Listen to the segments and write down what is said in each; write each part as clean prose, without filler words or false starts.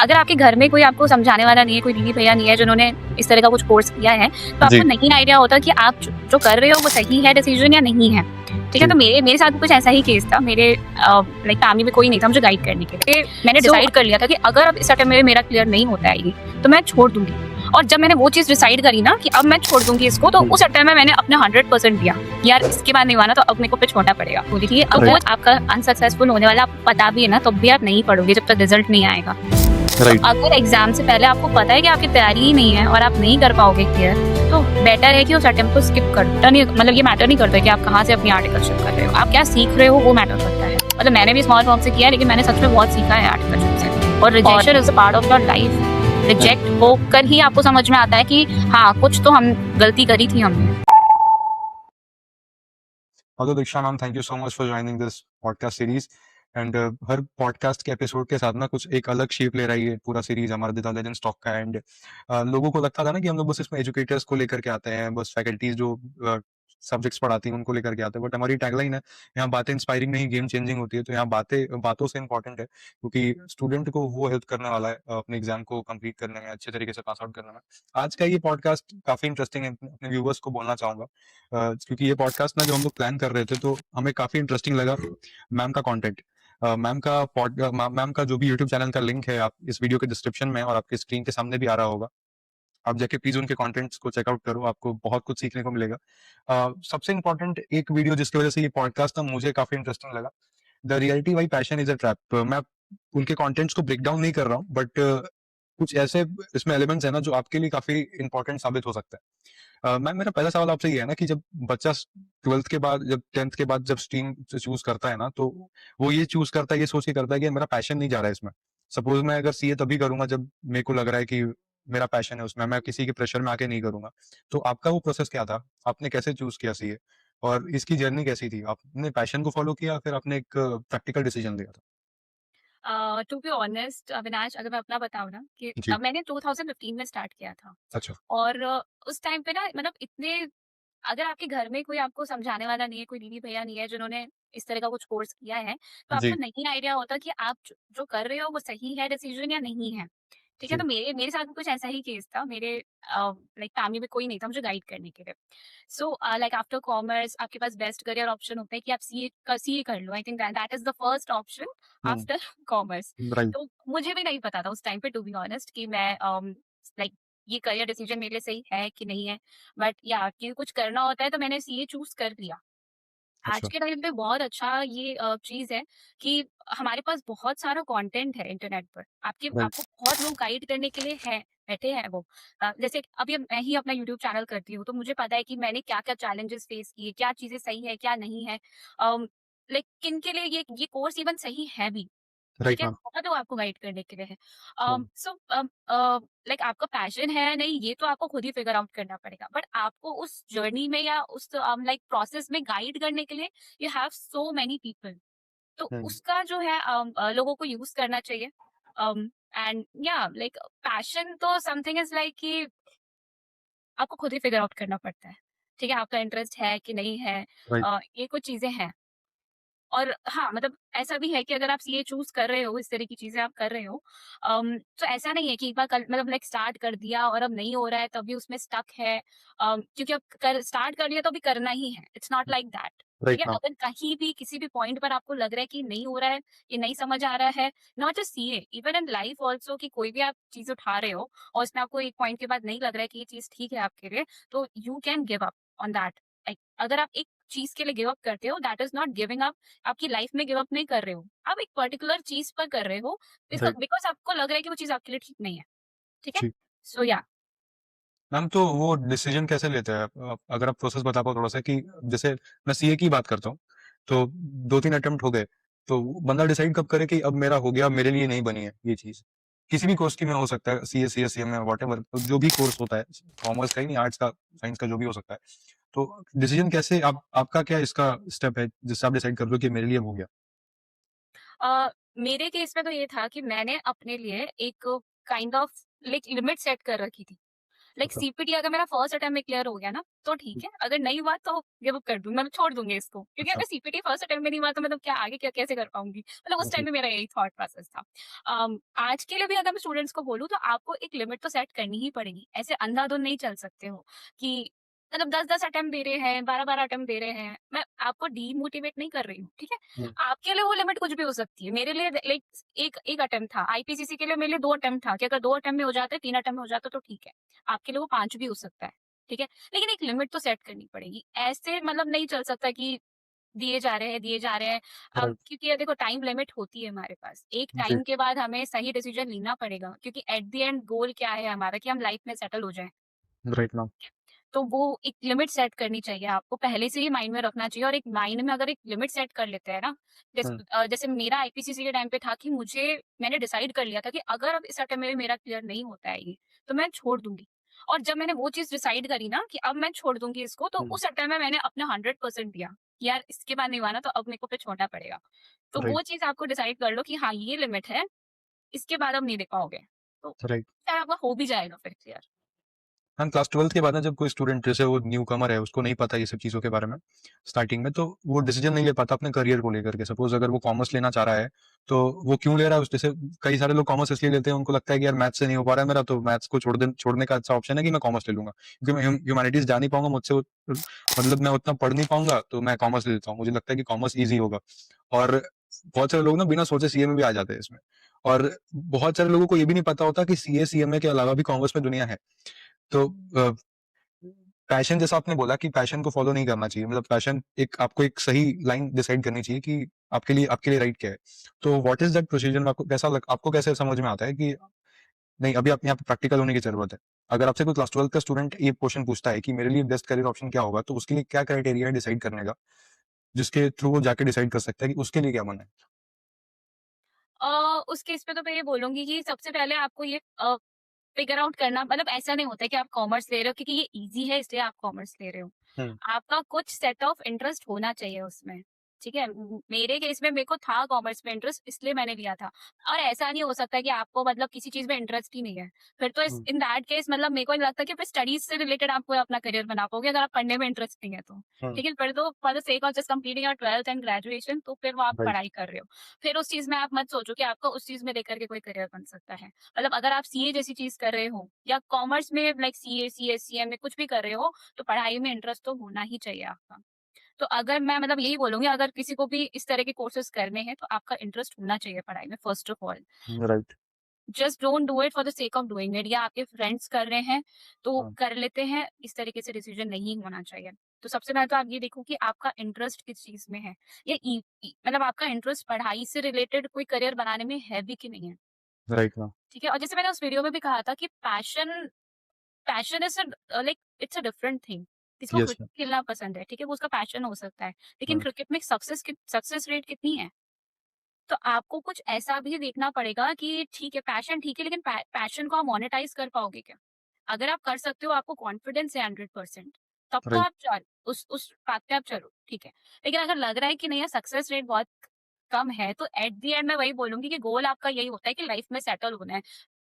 अगर आपके घर में कोई आपको समझाने वाला नहीं है, कोई दीदी भैया नहीं है जिन्होंने इस तरह का कुछ कोर्स किया है, तो जी। आपको नहीं आइडिया होता कि आप जो कर रहे हो वो सही है डिसीजन या नहीं है। ठीक है, जी। तो मेरे साथ भी कुछ ऐसा ही केस था। मेरे लाइक फैमिली में कोई नहीं था मुझे गाइड करने के लिए। मैंने डिसाइड कर लिया था कि अगर अब इस अटेम्प्ट में मेरा क्लियर नहीं होता है ये, तो मैं छोड़ दूंगी। और जब मैंने वो चीज डिसाइड करी ना कि अब मैं छोड़ दूंगी इसको, तो उस अटेम्प्ट में मैंने अपने 100% दिया। यार इसके बाद नहीं हुआ ना, तो अब मेरे को फिर छोड़ना पड़ेगा। बोली थी अब वो आपका अनसक्सेसफुल होने वाला आपको पता भी है ना, तब भी आप नहीं पढ़ोगे जब तक रिजल्ट नहीं आएगा। राइट। अगर एग्जाम से पहले आपको पता है कि आपकी तैयारी ही नहीं है और आप नहीं कर पाओगे क्लियर, तो बेटर है कि उस अटेम्प्ट को स्किप कर दो। मतलब ये मैटर नहीं करता कि आप कहाँ से अपनी आर्टिकलशिप कर रहे हो, आप क्या सीख रहे हो वो मैटर करता है। मतलब मैंने भी स्मॉल फॉर्म से किया है, लेकिन मैंने सच में बहुत सीखा है आर्टिकलशिप से। और rejection is a part of your life. Reject होकर ही आपको समझ में आता है कि हाँ कुछ तो हम गलती करी थी हमने। Although Diksha ma'am, thank you so much for joining this podcast series. And her podcast के एपिसोड के साथ ना कुछ एक अलग शेप ले रहा है ये पूरा सीरीज हमारा द लेजेंड्स टॉक का। एंड लोगों को लगता था ना कि हम लोग बस इसमें एजुकेटर्स को लेकर के आते हैं, बस फैकल्टीज जो सब्जेक्ट्स पढ़ाती हैं उनको लेकर के आते हैं, बट हमारी टैगलाइन है यहाँ बातें इंस्पायरिंग नहीं गेम चेंजिंग होती है। तो यहाँ बातों से इंपॉर्टेंट है, क्योंकि स्टूडेंट को वो हेल्प करने वाला है अपने एग्जाम को कंप्लीट करने में, अच्छे तरीके से पास आउट करने में। आज का ये पॉडकास्ट काफी इंटरेस्टिंग है, अपने व्यूवर्स को बोलना चाहूंगा क्योंकि ये पॉडकास्ट ना जो हम लोग प्लान कर रहे थे तो हमें काफी इंटरेस्टिंग लगा मैम का कंटेंट। मैम का जो भी यूट्यूब चैनल का लिंक है आप इस वीडियो के डिस्क्रिप्शन में और आपके स्क्रीन के सामने भी आ रहा होगा। आप जाके प्लीज उनके कंटेंट्स को चेकआउट करो, आपको बहुत कुछ सीखने को मिलेगा। सबसे इंपॉर्टेंट एक वीडियो जिसकी वजह से ये पॉडकास्ट ना मुझे काफी इंटरेस्टिंग लगा, the reality why passion is a trap. मैं उनके कंटेंट्स को ब्रेक डाउन नहीं कर रहा हूँ, बट कुछ ऐसे इसमें एलिमेंट्स है ना जो आपके लिए काफी इंपॉर्टेंट साबित हो सकता है। मैम मेरा पहला सवाल आपसे ये है ना कि जब बच्चा 12th के बाद, जब 10th के बाद जब स्ट्रीम चूज करता है ना, तो वो ये चूज करता है, ये सोच के करता है कि मेरा पैशन नहीं जा रहा है इसमें। सपोज मैं अगर सीए तभी करूंगा जब मेरे को लग रहा है कि मेरा पैशन है उसमें, मैं किसी के प्रेशर में आके नहीं करूंगा। तो आपका वो प्रोसेस क्या था, आपने कैसे चूज किया सीए, और इसकी जर्नी कैसी थी? आपने पैशन को फॉलो किया फिर आपने एक प्रैक्टिकल डिसीजन लिया था? टू बी ऑनेस्ट अविनाश, अगर मैं अपना बताऊं ना कि जी। मैंने 2015 में स्टार्ट किया था। अच्छा। और उस टाइम पे ना मतलब इतने, अगर आपके घर में कोई आपको समझाने वाला नहीं है, कोई दीदी भैया नहीं है जिन्होंने इस तरह का कुछ कोर्स किया है, तो आपको जी। नहीं आइडिया होता कि आप जो कर रहे हो वो सही है डिसीजन या नहीं है। ठीक है, जी। तो मेरे मेरे साथ भी कुछ ऐसा ही केस था। मेरे लाइक फैमिली में कोई नहीं था मुझे गाइड करने के लिए। सो लाइक आफ्टर कॉमर्स आपके पास बेस्ट करियर ऑप्शन होता है कि आप सीए कर लो। I think that is the first option hmm. After commerce. Right. तो मुझे भी नहीं पता था उस टाइम पे, टू बी ऑनेस्ट, कि मैं लाइक ये करियर डिसीजन मेरे लिए सही है कि नहीं है। बट या कि कुछ करना होता है तो मैंने सीए चूज कर लिया। आज अच्छा। के टाइम पे बहुत अच्छा ये चीज है कि हमारे पास बहुत सारा कंटेंट है इंटरनेट पर। राइट। आपको बहुत लोग गाइड करने के लिए है, बैठे हैं वो। जैसे अभी मैं ही अपना यूट्यूब चैनल करती हूँ, तो मुझे पता है कि मैंने क्या क्या चैलेंजेस फेस किए, क्या चीजें सही है क्या नहीं है। लाइक किन के लिए ये कोर्स इवन सही है भी। ठीक राइट है, मैम। बहुत लोग आपको गाइड करने के लिए है। हम्म। सो लाइक आपका पैशन है नहीं, ये तो आपको खुद ही फिगर आउट करना पड़ेगा। बट आपको उस जर्नी में या उस लाइक प्रोसेस में गाइड करने के लिए you have so many people. तो हम्म। उसका जो है लोगों को यूज करना चाहिए। एंड या लाइक पैशन तो समथिंग इज लाइक कि आपको खुद ही फिगर आउट करना पड़ता है। ठीक है, आपका इंटरेस्ट है कि नहीं है। राइट। ये कुछ चीजें हैं। और हाँ, मतलब ऐसा भी है कि अगर आप सीए चूज़ कर रहे हो, इस तरह की चीज़ें आप कर रहे हो, तो ऐसा नहीं है कि एक बार कल मतलब लाइक स्टार्ट कर दिया और अब नहीं हो रहा है तब भी उसमें स्टक है। क्योंकि अब कर स्टार्ट कर लिया तो अभी करना ही है। It's not like that. ठीक राइट है? मैम। अगर कहीं भी किसी भी पॉइंट पर आपको लग रहा है कि नहीं हो रहा है, ये नहीं समझ आ रहा है, not just CA, even in life also, कि कोई भी आप चीज़ उठा रहे हो और उसमें आपको एक पॉइंट के बाद नहीं लग रहा है कि ये चीज़ ठीक है आपके लिए, तो you can give up on that. Like अगर आप एक चीज़ के लिए गिव अप करते हो, that is not giving up. आपकी लाइफ में गिव अप नहीं कर रहे हो, आप एक पर्टिकुलर चीज पर कर रहे हो राइट। बिकॉज आपको लग रहा है कि वो चीज आपके लिए ठीक नहीं है। ठीक है, जी। सो या मैम तो वो डिसीजन कैसे लेते हैं अगर आप प्रोसेस बता पाओ थोड़ा सा कि जैसे मैं सीए की बात करता हूँ, तो 2-3 अटेम्प्ट हो गए, तो बंदा डिसाइड कब करे कि अब मेरा हो गया, मेरे लिए नहीं बनी है ये चीज? किसी भी कोर्स की में हो सकता है, CA C S C M में वॉटेवर जो भी कोर्स होता है, कॉमर्स का ही नहीं, आर्ट्स का, साइंस का, जो भी हो सकता है। तो डिसीजन कैसे आपका क्या इसका स्टेप है जिससे आप डिसाइड कर दो कि मेरे लिए अब हो गया? मेरे केस में तो ये था कि मैंने अपने लिए एक kind of like limit set कर रखी थी। लाइक अच्छा। सीपीटी अगर मेरा फर्स्ट अटेम्प्ट में क्लियर हो गया ना तो ठीक है, अगर नहीं हुआ तो गिव अप कर दूंगी, मतलब छोड़ दूंगी इसको, क्योंकि अच्छा। अगर सीपीटी फर्स्ट अटेम्प्ट में नहीं हुआ तो मतलब क्या आगे क्या कैसे कर पाऊंगी, मतलब उस टाइम जी। में मेरा यही थॉट प्रोसेस था। आज के लिए भी अगर मैं स्टूडेंट्स को बोलूँ तो आपको एक लिमिट तो सेट करनी ही पड़ेगी, ऐसे अंधाधुंध नहीं चल सकते हो कि मतलब 10-10 अटेम्प्ट दे रहे हैं, 12-12 अटेम्प्ट दे रहे हैं, मैं आपको डीमोटिवेट नहीं कर रही हूँ, ठीक है? हम्म। आपके लिए वो लिमिट कुछ भी हो सकती है, मेरे लिए लाइक एक एक अटेम्प्ट था, आईपीसीसी के लिए मेरे लिए 2 अटेम्प्ट था कि अगर 2 अटेम्प्ट में हो जाते, 3 अटेम्प्ट में हो जाता तो ठीक है, आपके लिए वो 5 भी हो सकता है, ठीक है? लेकिन एक लिमिट तो सेट करनी पड़ेगी, ऐसे मतलब नहीं चल सकता कि दिए जा रहे हैं। राइट। क्योंकि ये देखो टाइम लिमिट होती है हमारे पास, एक जी। टाइम के बाद हमें सही डिसीजन लेना पड़ेगा, क्योंकि एट द एंड गोल क्या है हमारा कि हम लाइफ में सेटल हो जाएं। Right ma'am. तो वो एक लिमिट सेट करनी चाहिए, आपको पहले से ही माइंड में रखना चाहिए, और एक माइंड में अगर एक लिमिट सेट कर लेते हैं ना, हम्म। जैसे मेरा आईपीसीसी के टाइम पे था कि मैंने डिसाइड कर लिया था कि अगर अब इस अटेम्प्ट में मेरा क्लियर नहीं होता है ये, तो मैं छोड़ दूंगी। और जब मैंने वो चीज डिसाइड करी ना कि अब मैं छोड़ दूंगी इसको, तो हम्म। उस अटेम्प्ट में मैंने अपना 100% दिया कि यार इसके बाद नहीं हुआ ना तो अब मेरे को फिर छोड़ना पड़ेगा। तो राइट। वो चीज आपको डिसाइड कर लो कि हाँ ये लिमिट है, इसके बाद अब नहीं दे पाओगे, तो राइट। शायद आपका हो भी जाएगा फिर क्लियर। हम क्लास 12th के बाद ना, जब कोई स्टूडेंट जैसे वो न्यू कमर है, उसको नहीं पता ये सब चीज़ों के बारे में स्टार्टिंग में, तो वो डिसीजन नहीं ले पाता अपने करियर को लेकर के। सपोज अगर वो कॉमर्स लेना चाह रहा है, तो वो क्यों ले रहा है उस, जैसे कई सारे लोग कॉमर्स इसलिए लेते हैं, उनको लगता है कि यार मैथ्स से नहीं हो पा रहा है मेरा, तो मैथ्स को छोड़ने का अच्छा ऑप्शन है कि मैं कॉमर्स ले लूंगा, क्योंकि मैं ह्यूमैनिटीज जा नहीं पाऊंगा, मतलब मैं उतना पढ़ नहीं पाऊंगा, तो मैं कॉमर्स ले लेता हूँ, मुझे लगता है कि कॉमर्स ईजी होगा। और बहुत सारे लोग ना बिना सोचे सीए में भी आ जाते हैं इसमें। और बहुत सारे लोगों को ये भी नहीं पता होता कि सीए सीएमए के अलावा भी कॉमर्स में दुनिया है। तो पैशन, जैसा आपने बोला कि पैशन को फॉलो नहीं करना चाहिए, मतलब पैशन एक, आपको एक सही लाइन डिसाइड करनी चाहिए कि आपके लिए राइट क्या है। तो व्हाट इज दैट प्रोसीजर में आपको कैसे समझ में आता है कि नहीं, अभी आप यहाँ पे प्रैक्टिकल होने की जरूरत है। अगर आपसे कोई क्लास 12 का स्टूडेंट ये क्वेश्चन पूछता है कि मेरे लिए बेस्ट करियर ऑप्शन क्या होगा, तो उसके लिए क्या क्राइटेरिया है डिसाइड करने का, जिसके थ्रू वो जाके डिसाइड कर सकता है कि उसके लिए क्या बनना है। अ, उस केस पे तो मैं ये बोलूंगी कि सबसे पहले आपको ये फिगर आउट करना, मतलब ऐसा नहीं होता है कि आप कॉमर्स ले रहे हो क्योंकि ये इजी है इसलिए आप कॉमर्स ले रहे हो। हम्म। आपका कुछ सेट ऑफ इंटरेस्ट होना चाहिए उसमें, ठीक है? मेरे केस में मेरे को था कॉमर्स में इंटरेस्ट, इसलिए मैंने लिया था। और ऐसा नहीं हो सकता कि आपको मतलब किसी चीज में इंटरेस्ट ही नहीं है, फिर तो हम्म। इन दैट केस मतलब मेरे को नहीं लगता कि फिर स्टडीज से रिलेटेड आपको अपना करियर बना पाओगे अगर आप पढ़ने में इंटरेस्ट नहीं है तो। हम्म। ठीक है, फिर तो for the sake of just completing your 12th and graduation, तो फिर वो आप राइट। पढ़ाई कर रहे हो। फिर उस चीज में आप मत सोचो कि आपको उस चीज में लेकर के कोई करियर बन सकता है। मतलब अगर आप सीए जैसी चीज कर रहे हो या कॉमर्स में लाइक सीए सीएस सीएम में कुछ भी कर रहे हो, तो पढ़ाई में इंटरेस्ट तो होना ही चाहिए आपका। तो अगर मैं मतलब यही बोलूंगी, अगर किसी को भी इस तरह के कोर्सेज करने हैं तो आपका इंटरेस्ट होना चाहिए पढ़ाई में first of all. Right. Just don't do it for the sake of doing it, या आपके फ्रेंड्स कर रहे हैं तो हाँ। कर लेते हैं, इस तरीके से डिसीजन नहीं होना चाहिए। तो सबसे पहले तो आप ये देखो कि आपका इंटरेस्ट किस चीज में है, या मतलब आपका इंटरेस्ट पढ़ाई से रिलेटेड कोई करियर बनाने में है भी कि नहीं है। Right ma'am. ठीक है, और जैसे मैंने उस वीडियो में भी कहा था कि passion passion is like it's a different thing. किसी को यस क्रिकेट मैम। खेलना पसंद है, ठीक है, वो उसका पैशन हो सकता है, लेकिन हाँ। क्रिकेट में सक्सेस रेट कितनी है? तो आपको कुछ ऐसा भी देखना पड़ेगा कि ठीक है पैशन ठीक है, लेकिन पैशन को आप मोनेटाइज कर पाओगे क्या? अगर आप कर सकते हो, आपको कॉन्फिडेंस है 100%, तब तो राइट। आप चल उस बात पे आप चलो, ठीक है। लेकिन अगर लग रहा है कि नहीं यार सक्सेस रेट बहुत कम है, तो एट द एंड मैं वही बोलूंगी कि गोल आपका यही होता है कि लाइफ में सेटल होना है।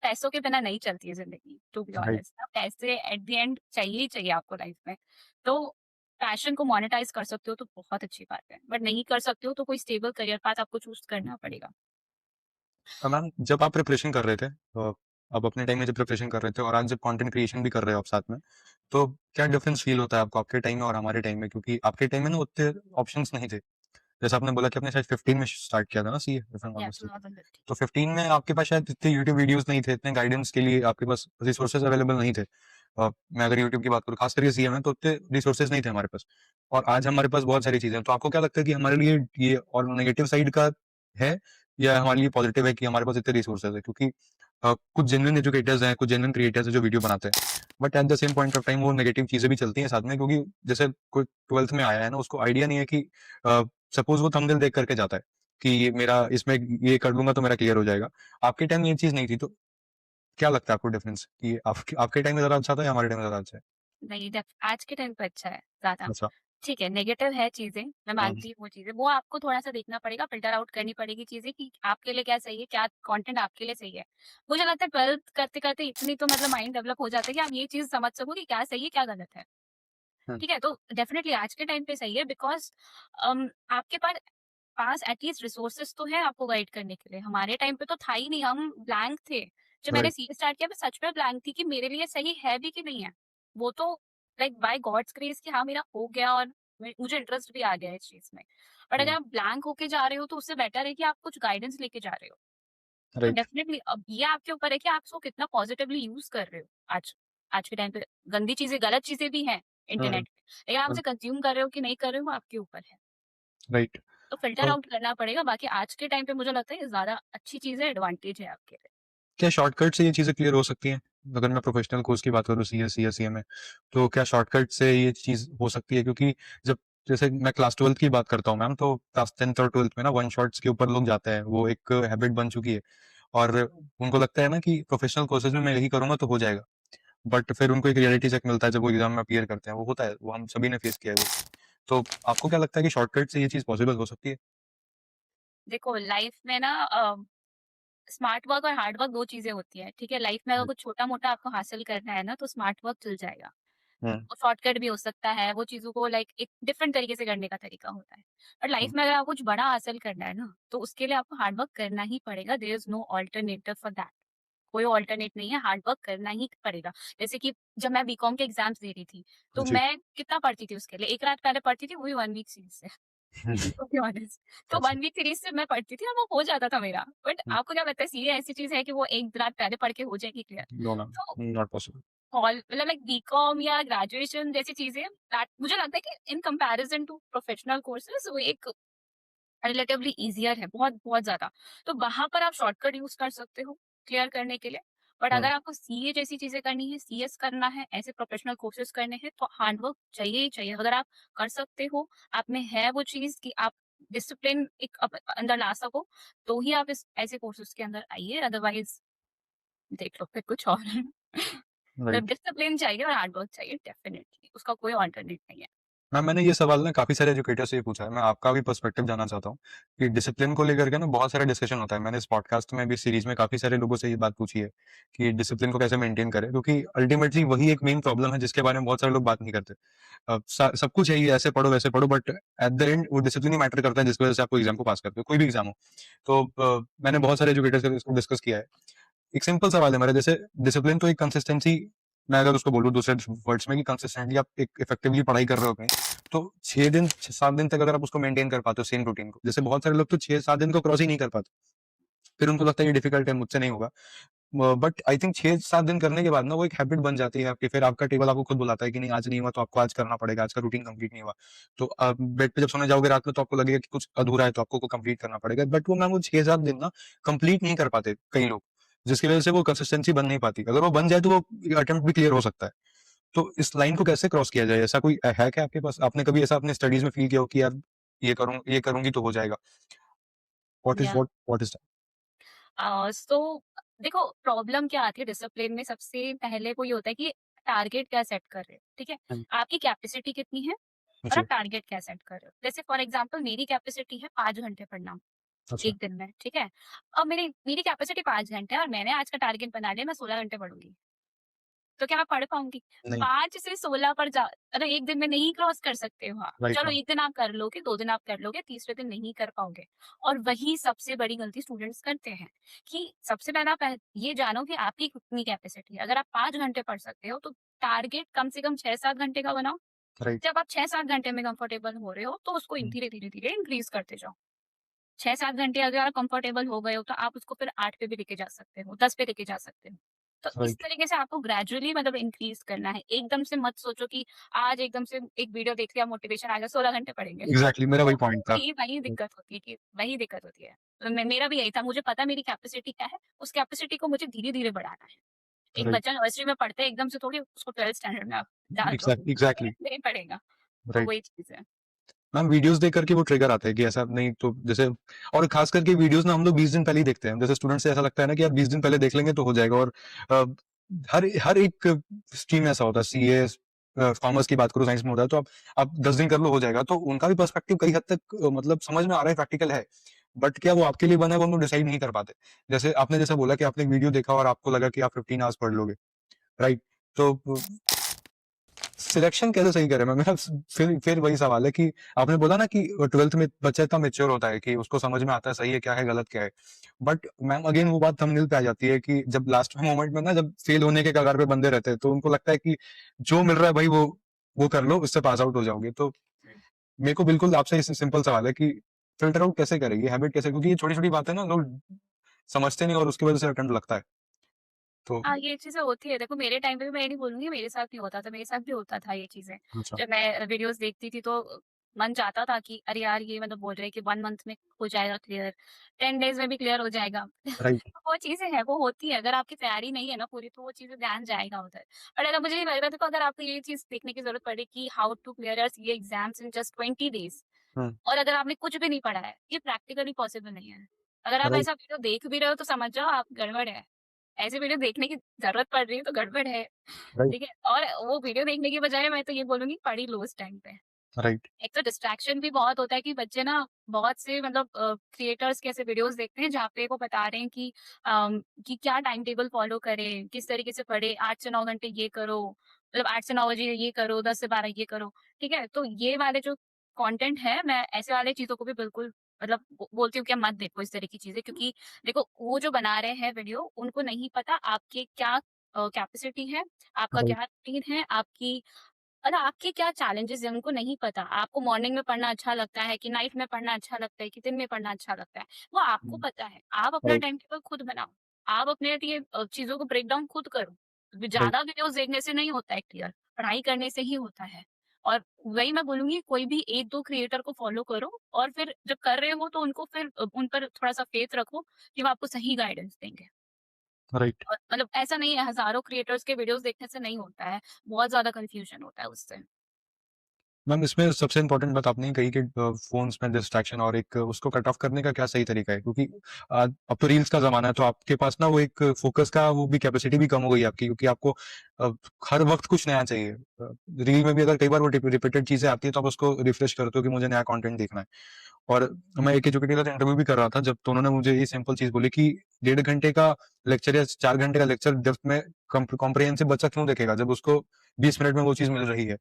पैसों के बिना नहीं चलती है जिंदगी, टू बी राइट। ऑनेस्ट। पैसे एट द एंड चाहिए ही चाहिए आपको लाइफ में। तो पैशन को मोनेटाइज कर सकते हो तो बहुत अच्छी बात है, बट नहीं कर सकते हो तो कोई स्टेबल करियर पाथ आपको चूज करना पड़ेगा। मैम, जब आप प्रिपरेशन कर रहे थे, अब अपने टाइम में जब प्रिपरेशन कर रहे थे और आज जब कंटेंट क्रिएशन भी कर रहे हो आप साथ में, तो क्या डिफरेंस फील होता है आपको आपके टाइम में और हमारे टाइम में? क्योंकि आपके टाइम में ना उतने ऑप्शंस नहीं थे। जैसे आपने बोला कि आपने शायद 15 में स्टार्ट किया था ना CA, if I am not या मिस्टेकन। 2015। तो 15 में आपके पास शायद इतने यूट्यूब वीडियोस नहीं थे, इतने गाइडेंस के लिए आपके पास रिसोर्सेज अवेलेबल नहीं थे। मैं अगर यूट्यूब की बात करूँ, खास करके सीए में, तो उतने रिसोर्सेज नहीं थे हमारे पास। और आज हमारे पास बहुत सारी चीजें हैं। तो आपको क्या लगता है कि हमारे लिए ये और नेगेटिव साइड का है, या हमारे लिए पॉजिटिव है कि हमारे पास इतने रिसोर्सेज है? क्योंकि कुछ जेन्युइन एजुकेटर्स हैं, कुछ जेन्युइन क्रिएटर्स हैं जो वीडियो बनाते हैं, but at the same point of time वो नेगेटिव चीजें भी चलती हैं साथ में। क्योंकि जैसे कोई 12th में आया है ना, उसको आइडिया नहीं है कि सपोज वो थंबनेल देख करके जाता है कि ये मेरा इसमें ये कर लूंगा तो मेरा क्लियर हो जाएगा। आपके टाइम में ये चीज नहीं थी, तो क्या लगता है आपको डिफरेंस कि आपके टाइम में ज्यादा अच्छा था या हमारे टाइम में ज्यादा अच्छा है? नहीं, आज के टाइम पे अच्छा है ज्यादा। अच्छा। ठीक है, नेगेटिव है चीज़ें, मैं मानती हूँ वो चीज़ें, वो आपको थोड़ा-सा देखना पड़ेगा, फ़िल्टर आउट करनी पड़ेगी चीज़ें कि आपके लिए क्या सही है, क्या कंटेंट आपके लिए सही है। मुझे लगता है 12th करते-करते इतनी तो मतलब माइंड डेवलप हो जाता है कि आप ये चीज़ समझ सको कि क्या सही है, क्या गलत है। हुँ, ठीक है? तो डेफ़िनिटली आज के टाइम पे सही है बिकॉज़ आपके पास एटलीस्ट रिसोर्सेज़ तो हैं आपको गाइड करने के लिए। हमारे टाइम पे तो था ही नहीं, हम ब्लैंक थे। जब मैंने राइट, सीए स्टार्ट किया मैं सच में ब्लैंक थी कि मेरे लिए सही है भी कि नहीं है। वो तो लाइक बाय गॉड्स ग्रेस कि हाँ, मेरा हो गया और मुझे इंटरेस्ट भी आ गया इस चीज़ में। बट अगर हुँ, आप ब्लैंक होके जा रहे हो तो उससे बेटर है कि आप कुछ गाइडेंस लेके जा रहे हो। तो राइट, डेफिनिटली अब ये आपके ऊपर है कि आप उसको कितना पॉजिटिवली यूज़ कर रहे हो। आज आज के टाइम पे गंदी चीज़ें, गलत चीज़ें भी हैं हुँ, हुँ, इंटरनेट पे। लेकिन आप हुँ, उसे कंज़्यूम कर रहे हो कि नहीं कर रहे हो, वो आपके ऊपर है। राइट। तो फ़िल्टर तो आउट करना पड़ेगा, बाकी आज के टाइम पे मुझे लगता है ये ज़्यादा अच्छी चीज़ है, एडवांटेज है आपके लिए। क्या शॉर्टकट से ये चीज़ें क्लियर हो सकती हैं? अगर मैं प्रोफेशनल कोर्स की बात करूँ सीएस या सीएमए, तो क्या शॉर्टकट से ये चीज़ हो सकती है? क्योंकि जब जैसे मैं क्लास 12th की बात करता हूँ मैम, तो क्लास 10th और 12th में ना वन शॉट्स के ऊपर लोग जाते हैं। वो एक हैबिट बन चुकी है और उनको लगता है ना कि प्रोफेशनल कोर्सेज़ में मैं यही करूँगा तो हो जाएगा। बट फिर उनको एक रियलिटी चेक मिलता है जब वो एग्ज़ाम में अपीयर करते हैं। वो होता है, वो हम सभी ने फेस किया है वो। तो आपको क्या लगता है कि शॉर्टकट से ये चीज़ पॉसिबल हो सकती है? देखो लाइफ़ में ना स्मार्ट वर्क और हार्ड वर्क 2 चीज़ें होती हैं, ठीक है? लाइफ़ में अगर हुँ, कुछ छोटा-मोटा आपको हासिल करना है ना, तो स्मार्ट वर्क चल जाएगा। हुँ, वो शॉर्टकट भी हो सकता है, वो चीज़ों को लाइक एक डिफरेंट तरीके से करने का तरीका होता है। बट हुँ, लाइफ़ में अगर आपको कुछ बड़ा हासिल करना है ना, तो उसके लिए आपको हार्ड वर्क करना ही पड़ेगा, there is no alternative for that. कोई अल्टरनेट नहीं है, हार्ड वर्क करना ही पड़ेगा। जैसे कि जब मैं बीकॉम के एग्ज़ाम्स दे रही थी, तो जी। मैं कितना पढ़ती थी उसके लिए, 1 रात पहले पढ़ती थी, वो भी 1 वीक सीरीज़ से। हुँ, जी। टू बी ऑनेस्ट तो अच्छा। 1 वीक सीरीज़ से मैं पढ़ती थी और वो हो जाता था मेरा। बट हुँ, आपको क्या लगता है सीए ऐसी चीज़ है कि वो 1 रात पहले पढ़ के हो जाएगी क्लियर? नो मैम, तो नॉट पॉसिबल। कॉल मतलब लाइक बीकॉम या ग्रेजुएशन जैसी चीज़ें दैट मुझे लगता है कि in comparison to professional courses वो एक रिलेटिवली ईज़ियर है बहुत ज़्यादा। तो वहाँ पर आप शॉर्टकट यूज़ कर सकते हो क्लियर करने के लिए। बट हुँ, अगर आपको सीए जैसी चीज़ें करनी है, सीएस करना है, ऐसे प्रोफेशनल कोर्सेज़ करने हैं तो हार्ड वर्क चाहिए ही चाहिए। अगर आप कर सकते हो, आप में है वो चीज़ कि आप डिसिप्लिन एक अंदर ला सको, तो ही आप इस ऐसे कोर्सेज़ के अंदर आइए, अदरवाइज़ देख लो फिर कुछ और। तो राइट। डिसिप्लिन चाहिए और हार्ड वर्क चाहिए डेफिनिटली, उसका कोई अल्टरनेट नहीं है। मैम मैंने ये सवाल ना काफ़ी सारे एजुकेटर से ये पूछा है। मैं आपका भी पर्सपेक्टिव जानना चाहता हूँ कि डिसिप्लिन को लेकर के ना बहुत सारा डिस्कशन होता है। मैंने इस पॉडकास्ट में भी सीरीज़ में काफ़ी सारे लोगों से ये बात पूछी है कि डिसिप्लिन को कैसे मेंटेन करें क्योंकि अल्टीमेटली वही एक मेन प्रॉब्लम है जिसके बारे में बहुत सारे लोग बात नहीं करते। सब कुछ है ये ऐसे पढ़ो वैसे पढ़ो बट एट द एंड वो डिसिप्लिन ही मैटर करता है जिस वजह से आप कोई एग्ज़ाम को पास करते हो, कोई भी एग्ज़ाम हो। तो मैंने बहुत सारे एजुकेटर से इसको डिस्कस किया है। एक सिंपल सवाल है मेरा जैसे डिसिप्लिन तो एक कंसिस्टेंसी मैं अगर उसको बोलूँ दूसरे वर्ड्स में कि कंसिस्टेंटली आप एक इफेक्टिवली पढ़ाई कर रहे हो कहीं तो 6 दिन तक अगर आप उसको मेंटेन कर पाते हो सेम रूटीन को जैसे बहुत सारे लोग तो 6-7 दिन को क्रॉस ही नहीं कर पाते फिर उनको लगता है ये डिफिकल्ट है मुझसे नहीं होगा बट आई थिंक 6-7 दिन करने के बाद ना वो एक हैबिट बन जाती है आपकी फिर आपका टेबल आपको खुद बुलाता है कि नहीं आज नहीं हुआ तो आपको आज करना पड़ेगा आज का रूटीन कंप्लीट नहीं हुआ तो आप बेड पे जब सोने जाओगे रात में तो आपको लगेगा कि कुछ अधूरा है तो आपको कंप्लीट करना पड़ेगा बट वो मैम वो 6-7 दिन ना कंप्लीट नहीं कर पाते कई लोग जिसकी वजह से वो कंसिस्टेंसी बन नहीं पाती अगर वो बन जाए तो वो अटेम्प्ट भी क्लियर हो सकता है तो इस लाइन को कैसे क्रॉस किया जाए ऐसा कोई है क्या आपके पास आपने कभी ऐसा अपने स्टडीज में फील किया हो कि यार ये करूंगी तो हो जाएगा या व्हाट इज सो देखो प्रॉब्लम क्या आती है डिसिप्लिन में सबसे पहले वो ये होता है कि टारगेट क्या सेट कर रहे हो, ठीक है? दैट आपकी कैपेसिटी कितनी है और जी आप टारगेट क्या सेट कर रहे हो? जैसे फॉर एग्जांपल मेरी कैपेसिटी है 5 घंटे पढ़ना अच्छा 1 दिन में, ठीक है? अब मेरी मेरी कैपेसिटी 5 घंटे है और मैंने आज का टारगेट बना लिया मैं 16 घंटे पढ़ूँगी। तो क्या मैं पढ़ पाऊँगी? नहीं 5 से 16 पर जा अरे 1 दिन में नहीं क्रॉस कर सकते हो आप। राइट चलो मैम 1 दिन आप कर लोगे, 2 दिन आप कर लोगे, तीसरे दिन नहीं कर पाओगे। और वही सबसे बड़ी गलती स्टूडेंट्स करते हैं कि सबसे पहले आप ये जानो कि आपकी कितनी कैपेसिटी है। अगर आप 5 घंटे पढ़ सकते हो, तो टारगेट कम से कम 6-7 घंटे का बनाओ। राइट जब आप 6-7 घंटे में कंफर्टेबल हो रहे हो, तो उसको धीरे-धीरे इंक्रीज़ करते जाओ। 6-7 घंटे अगर आप कंफर्टेबल हो गए हो, तो आप उसको फिर 8 पे भी लेके जा सकते हो, 10 पे लेके जा सकते हो। तो इस राइट तरीके से आपको ग्रेजुअली मतलब इंक्रीज़ करना है। एकदम से मत सोचो कि आज एकदम से एक वीडियो देख लिया, मोटिवेशन आ गया, 16 घंटे पढ़ेंगे। एग्जैक्टली मेरा तो वही पॉइंट था वही वही दिक्कत होती है कि वही दिक्कत होती है। तो मेरा भी यही था, मुझे पता है मेरी कैपेसिटी क्या है, उस कैपेसिटी को मुझे धीरे-धीरे बढ़ाना है। एक राइट बच्चा नर्सरी में पढ़ता है, एकदम से थोड़ी उसको 12th स्टैंडर्ड में आप डाल दो, एग्जैक्टली नहीं पढ़ेगा। तो राइट वही चीज़ है। मैम वीडियोस देख करके वो ट्रिगर आता है कि ऐसा नहीं तो जैसे और खास करके वीडियोस ना हम लोग 20 दिन पहले ही देखते हैं जैसे स्टूडेंट से ऐसा लगता है ना कि यार 20 दिन पहले देख लेंगे तो हो जाएगा और अ, हर हर एक स्ट्रीम ऐसा होता है सीए कॉमर्स की बात करूँ, साइंस में होता है, तो आप 10 दिन कर लो, हो जाएगा। तो उनका भी पर्सपेक्टिव कई हद तक मतलब समझ में आ रहा है, प्रैक्टिकल है। बट क्या वो आपके लिए बना है, वो हम लोग डिसाइड नहीं कर पाते। जैसे आपने जैसा बोला कि आपने एक वीडियो देखा और आपको लगा कि आप 15 आवर्स पढ़ लोगे, राइट? तो सिलेक्शन कैसे सही करें? मैं मेरा फिर वही सवाल है कि आपने बोला ना कि 12th में बच्चा इतना मैच्योर होता है कि उसको समझ में आता है सही है क्या है, गलत क्या है। बट मैम अगेन वो बात थंबनेल पे आ जाती है कि जब लास्ट मोमेंट में ना, जब फेल होने के कगार पे बंदे रहते हैं, तो उनको लगता है कि जो मिल रहा है भाई वो कर लो, उससे पास आउट हो जाओगे। तो मेरे को बिल्कुल आपसे सिंपल सवाल है कि फिल्टर आउट कैसे करेंगे, हैबिट कैसे, क्योंकि ये छोटी छोटी बातें ना लोग समझते नहीं और उसकी वजह से अटेम्प्ट लगता है। तो हाँ, ये चीज़ें होती है। देखो मेरे टाइम पे भी मैं ये नहीं बोलूँगी मेरे साथ नहीं होता था, मेरे साथ भी होता था ये चीज़ें। अच्छा। जब मैं वीडियोज़ देखती थी तो मन चाहता था कि अरे यार ये मतलब बोल रहे हैं कि 1 मंथ में हो जाएगा क्लियर, 10 डेज़ में भी क्लियर हो जाएगा। राइट। वो चीज़ें हैं, वो होती है। अगर आपकी तैयारी नहीं है ना पूरी तो वो चीज़ें ध्यान जाएगा उधर। और अगर मुझे ये लग रहा था, तो अगर आपको ये चीज़ देखने की ज़रूरत पड़े कि how to clear your CA exams in just 20 days, hmm. और अगर आपने कुछ भी नहीं पढ़ा है, ये प्रैक्टिकली पॉसिबल नहीं है। अगर आप राइट। ऐसा वीडियो देख भी रहे हो तो समझ जाओ आप गड़बड़ है। ऐसी वीडियो देखने की ज़रूरत पड़ रही है तो गड़बड़ है, राइट। ठीक है? और वो वीडियो देखने की बजाय मैं तो ये बोलूँगी पढ़ ही लो उस टाइम पे। राइट। एक तो डिस्ट्रैक्शन भी बहुत होता है कि बच्चे ना बहुत से मतलब क्रिएटर्स के ऐसे वीडियोस देखते हैं जहाँ पे वो बता रहे हैं कि क्या टाइम टेबल फॉलो करें, किस तरीके से पढ़े, 8 से 9 घंटे ये करो, मतलब 8 से 9 बजे ये करो, 10 से 12 ये करो, ठीक है? तो ये वाले जो कंटेंट है, मैं ऐसे वाले चीज़ों को भी बिल्कुल मतलब बोलती हूँ कि मत देखो इस तरह की चीज़ें, क्योंकि देखो वो जो बना रहे हैं वीडियो, उनको नहीं पता आपके क्या कैपेसिटी है, आपका राइट। क्या रूटीन है, आपकी और आपके क्या चैलेंजेस हैं उनको नहीं पता। आपको मॉर्निंग में पढ़ना अच्छा लगता है कि नाइट में पढ़ना अच्छा लगता है कि दिन में पढ़ना अच्छा लगता है, वो आपको पता है। आप अपना राइट। टाइम टेबल खुद बनाओ। आप अपने लिए चीज़ों को ब्रेक डाउन खुद करो। राइट। ज़्यादा वीडियोज़ देखने से नहीं होता है क्लियर, पढ़ाई करने से ही होता है। और वही मैं बोलूँगी, कोई भी 1-2 क्रिएटर को फॉलो करो और फिर जब कर रहे हो तो उनको फिर उन पर थोड़ा-सा फेथ रखो कि वो आपको सही गाइडेंस देंगे। राइट। और मतलब ऐसा नहीं है, हज़ारों क्रिएटर्स के वीडियोज़ देखने से नहीं होता है, बहुत ज़्यादा कन्फ्यूजन होता है उससे। मैम इसमें सबसे इम्पोर्टेंट बात आपने कही कि फ़ोन्स में डिस्ट्रैक्शन और एक उसको कट ऑफ करने का क्या सही तरीका है? क्योंकि अब तो रील्स का ज़माना है, तो आपके पास ना वो एक फ़ोकस का वो भी कैपेसिटी भी कम हो गई है आपकी, क्योंकि आपको अ, हर वक़्त कुछ नया चाहिए। रील में भी अगर कई बार वो रिपीटेड चीज़ें आती हैं, तो आप उसको रिफ्रेश करते हो कि मुझे नया कंटेंट देखना है। और मैं एक एजुकेटर का इंटरव्यू भी कर रहा था, जब तो उन्होंने मुझे ये सिंपल चीज़ बोली कि 1.5 घंटे का लेक्चर या 4 घंटे का लेक्चर डेप्थ में कॉम्प्रिहेंसिव बच्चा क्यों देखेगा, जब उसको 20 मिनट में वो चीज़ मिल रही है।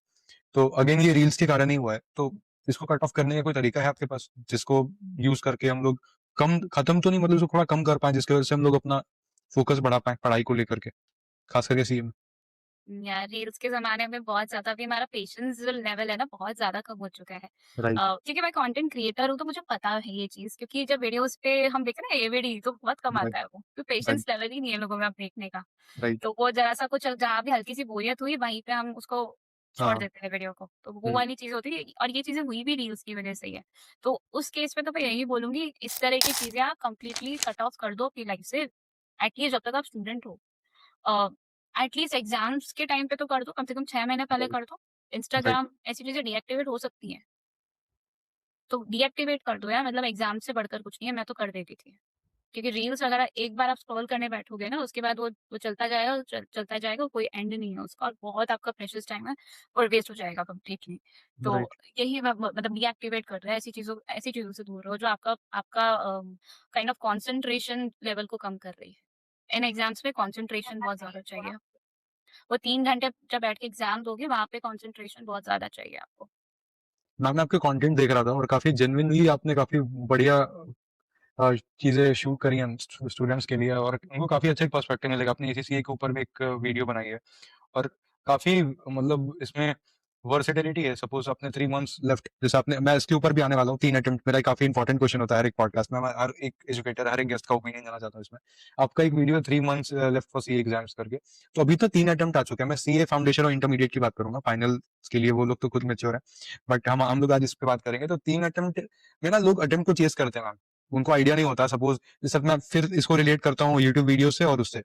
तो अगेन ये रील्स के कारण ही हुआ है। तो इसको कट ऑफ करने का कोई तरीका है आपके पास, जिसको यूज़ करके हम लोग कम खत्म तो नहीं, मतलब इसको थोड़ा कम कर पाएँ, जिसकी वज़ह से हम लोग अपना फ़ोकस बढ़ा पाएँ पढ़ाई को लेकर के, ख़ास करके सीए में? यार रील्स के ज़माने में बहुत ज़्यादा अभी हमारा पेशेंस जो लेवल है ना बहुत ज़्यादा कम हो चुका है। राइट। क्योंकि मैं कंटेंट क्रिएटर हूँ तो मुझे पता है ये चीज़, क्योंकि जब वीडियोज़ पे हम देखते हैं ना एवीडी तो बहुत कम राइट। आता है वो। तो राइट। पेशेंस लेवल ही नहीं है लोगों में अब देखने का। राइट। तो वो ज़रा-सा कुछ जहाँ भी हल्की-सी बोरियत हुई वहीं पे हम उसको छोड़ हाँ। देते हैं वीडियो को। तो वो हुँ। वाली चीज़ होती है और ये चीज़ें हुई भी रील्स की वज़ह से ही है। तो उस केस में तो मैं यही बोलूँगी, इस तरह की चीज़ें आप कंप्लीटली कट ऑफ कर दो अपनी लाइफ़ से। एटलीस्ट जब तक आप स्टूडेंट हो। अ, एटलीस्ट एग्ज़ाम्स के टाइम पे तो कर दो, कम से कम 6 महीने पहले राइट। कर दो। राइट। इंस्टाग्राम ऐसी चीज़ें डीएक्टिवेट हो सकती हैं, तो डीएक्टिवेट कर दो यार, मतलब एग्ज़ाम से बढ़कर कुछ नहीं है, मैं तो कर देती थी। क्योंकि रील्स अगर एक बार आप स्क्रॉल करने बैठोगे ना, उसके बाद वो चलता जाएगा, चलता जाएगा, कोई एंड नहीं है उसका और बहुत आपका प्रेशियस टाइम है और वेस्ट हो जाएगा कंप्लीटली। तो राइट। यही मैं मतलब डीएक्टिवेट कर दो, ऐसी चीज़ों से दूर रहो जो आपका आपका काइंड ऑफ कंसंट्रेशन लेवल को कम कर रही है। इन एग्ज़ाम्स में कंसंट्रेशन बहुत ज़्यादा चाहिए। वो 3 घंटे जब बैठ के एग्ज़ाम दोगे, वहाँ पे कंसंट्रेशन बहुत ज़्यादा चाहिए आपको। मैम मैं आपके कंटेंट देख रहा था और काफ़ी जेन्युइनली आपने काफ़ी बढ़िया चीज़ें शूट करी हैं स्टूडेंट्स के लिए, और उनको काफ़ी अच्छा एक पर्सपेक्टिव मिलेगा। आपने एसीसीए के ऊपर भी एक वीडियो बनाई है और काफ़ी मतलब इसमें वर्सेटिलिटी है। सपोज़ आपने 3 मंथ्स लेफ्ट, जैसे आपने, मैं इसके ऊपर भी आने वाला हूँ, 3 अटेम्प्ट मेरा काफ़ी इंपॉर्टेंट क्वेश्चन होता है हर एक पॉडकास्ट में। मैं हर एक एजुकेटर, हर एक गेस्ट का ओपिनियन जानना चाहता हूँ इसमें। आपका एक video 3 months left for CA exams करके, तो अभी तो 3 अटेम्प्ट आ चुके हैं। मैं सीए फाउंडेशन और इंटरमीडिएट की बात करूँगा, फाइनल्स के लिए वो लोग तो खुद मैच्योर हैं। बट हम लोग आज इस पे बात करेंगे। तो 3 अटेम्प्ट में ना लोग अटेम्प्ट को चेज़ करते हैं मैम। उनको आइडिया नहीं होता। सपोज़ जैसे मैं फिर इसको रिलेट करता हूँ यूट्यूब वीडियो से और उससे,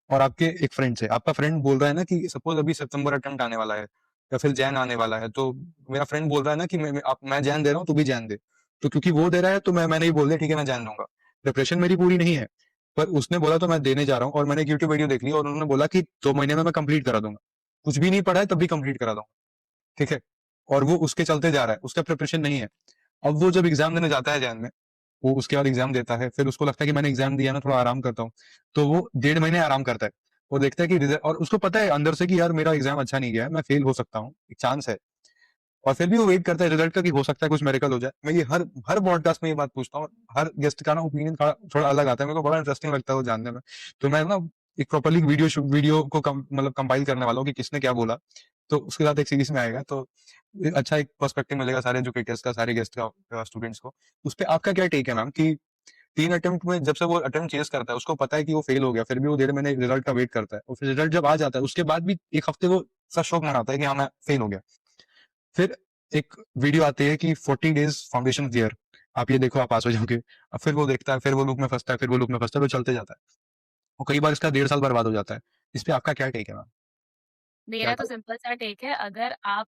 और आपके एक फ्रेंड से। आपका फ्रेंड बोल रहा है ना कि सपोज़ अभी सितंबर अटेम्प्ट आने वाला है या फिर जैन आने वाला है, तो मेरा फ्रेंड बोल रहा है ना कि मैं जैन दे रहा हूँ, तू भी जैन दे। तो क्योंकि वो दे रहा है तो मैंने ही बोल दिया ठीक है मैं जैन दूँगा। प्रिपरेशन मेरी पूरी नहीं है, पर उसने बोला तो मैं देने जा रहा हूँ, और मैंने एक यूट्यूब वीडियो देख ली और उन्होंने बोला कि 2 महीने में मैं कंप्लीट करा दूँगा। कुछ भी नहीं पढ़ा है तब भी कंप्लीट करा दूंगा, ठीक है। और वो उसके चलते जा रहा है, उसका प्रिपरेशन नहीं है। अब वो जब एग्जाम देने जाता है जैन में, वो उसके बाद एग्जाम देता है, फिर उसको लगता है कि मैंने एग्जाम दिया ना, थोड़ा आराम करता हूँ, तो वो 1.5 महीने आराम करता है। वो देखता है कि रिजल्ट, और उसको पता है अंदर से कि यार मेरा एग्जाम अच्छा नहीं गया है, मैं फेल हो सकता हूँ, एक चांस है। और फिर भी वो वेट करता है रिजल्ट का कि हो सकता है कुछ मेरेकल हो जाए। मैं ये हर हर पॉडकास्ट में ये बात पूछता हूँ, हर गेस्ट का ना ओपिनियन थोड़ा अलग आता है, मेरे को बड़ा इंटरेस्टिंग लगता है वो जानने में। तो मैं ना एक प्रॉपरली वीडियो को मतलब कंपाइल करने वाला हूँ कि किसने क्या बोला, तो उसके साथ एक सीरीज में आएगा, तो अच्छा एक पर्सपेक्टिव मिलेगा सारे एजुकेटर्स का, सारे गेस्ट का, स्टूडेंट्स को। उस पर आपका क्या टेक है मैम, कि 3 अटेम्प्ट में जब से वो अटेम्प्ट चेस करता है, उसको पता है कि वो फेल हो गया, फिर भी वो 1.5 महीने रिजल्ट का वेट करता है, और फिर रिजल्ट जब आ जाता है उसके बाद भी एक हफ्ते वो सा शौक मनाता है कि हाँ मैं फेल हो गया। फिर एक वीडियो आती है कि 40 डेज फाउंडेशन ईयर, आप ये देखो आप पास हो जाओगे। अब फिर वो देखता है, फिर वो लूप में फंसता है, फिर वो लूप में फंसता है, वो चलते जाता है, और कई बार इसका 1.5 साल बर्बाद हो जाता है। इस पे आपका क्या टेक है मैम? क्या मेरा तो सिंपल सा टेक है, अगर आप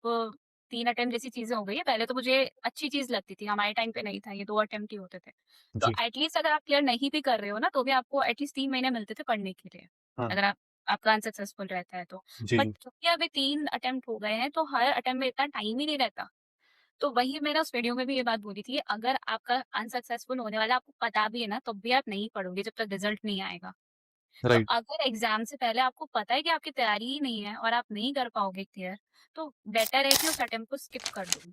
3 अटेम्प्ट जैसी चीज़ें हो गई है, पहले तो मुझे अच्छी चीज़ लगती थी, हमारे टाइम पे नहीं था, ये 2 अटेम्प्ट ही होते थे। तो जी। एटलीस्ट अगर आप क्लियर नहीं भी कर रहे हो ना, तो भी आपको एटलीस्ट 3 महीने मिलते थे पढ़ने के लिए, हाँ। अगर आपका अनसक्सेसफुल रहता है तो। जी बट जी। क्योंकि अभी 3 अटेम्प्ट हो गए हैं, तो हर अटेम्प्ट में इतना टाइम ही नहीं रहता। तो वही मैंने उस वीडियो में भी ये बात बोली थी, अगर आपका अनसक्सेसफुल होने वाला आपको पता भी है ना, तब भी आप नहीं पढ़ोगे जब तक रिजल्ट नहीं आएगा। तो राइट। अगर एग्जाम से पहले आपको पता है कि आपकी तैयारी ही नहीं है और आप नहीं कर पाओगे क्लियर, तो बेटर है कि उस अटेम्प्ट को स्किप कर दो।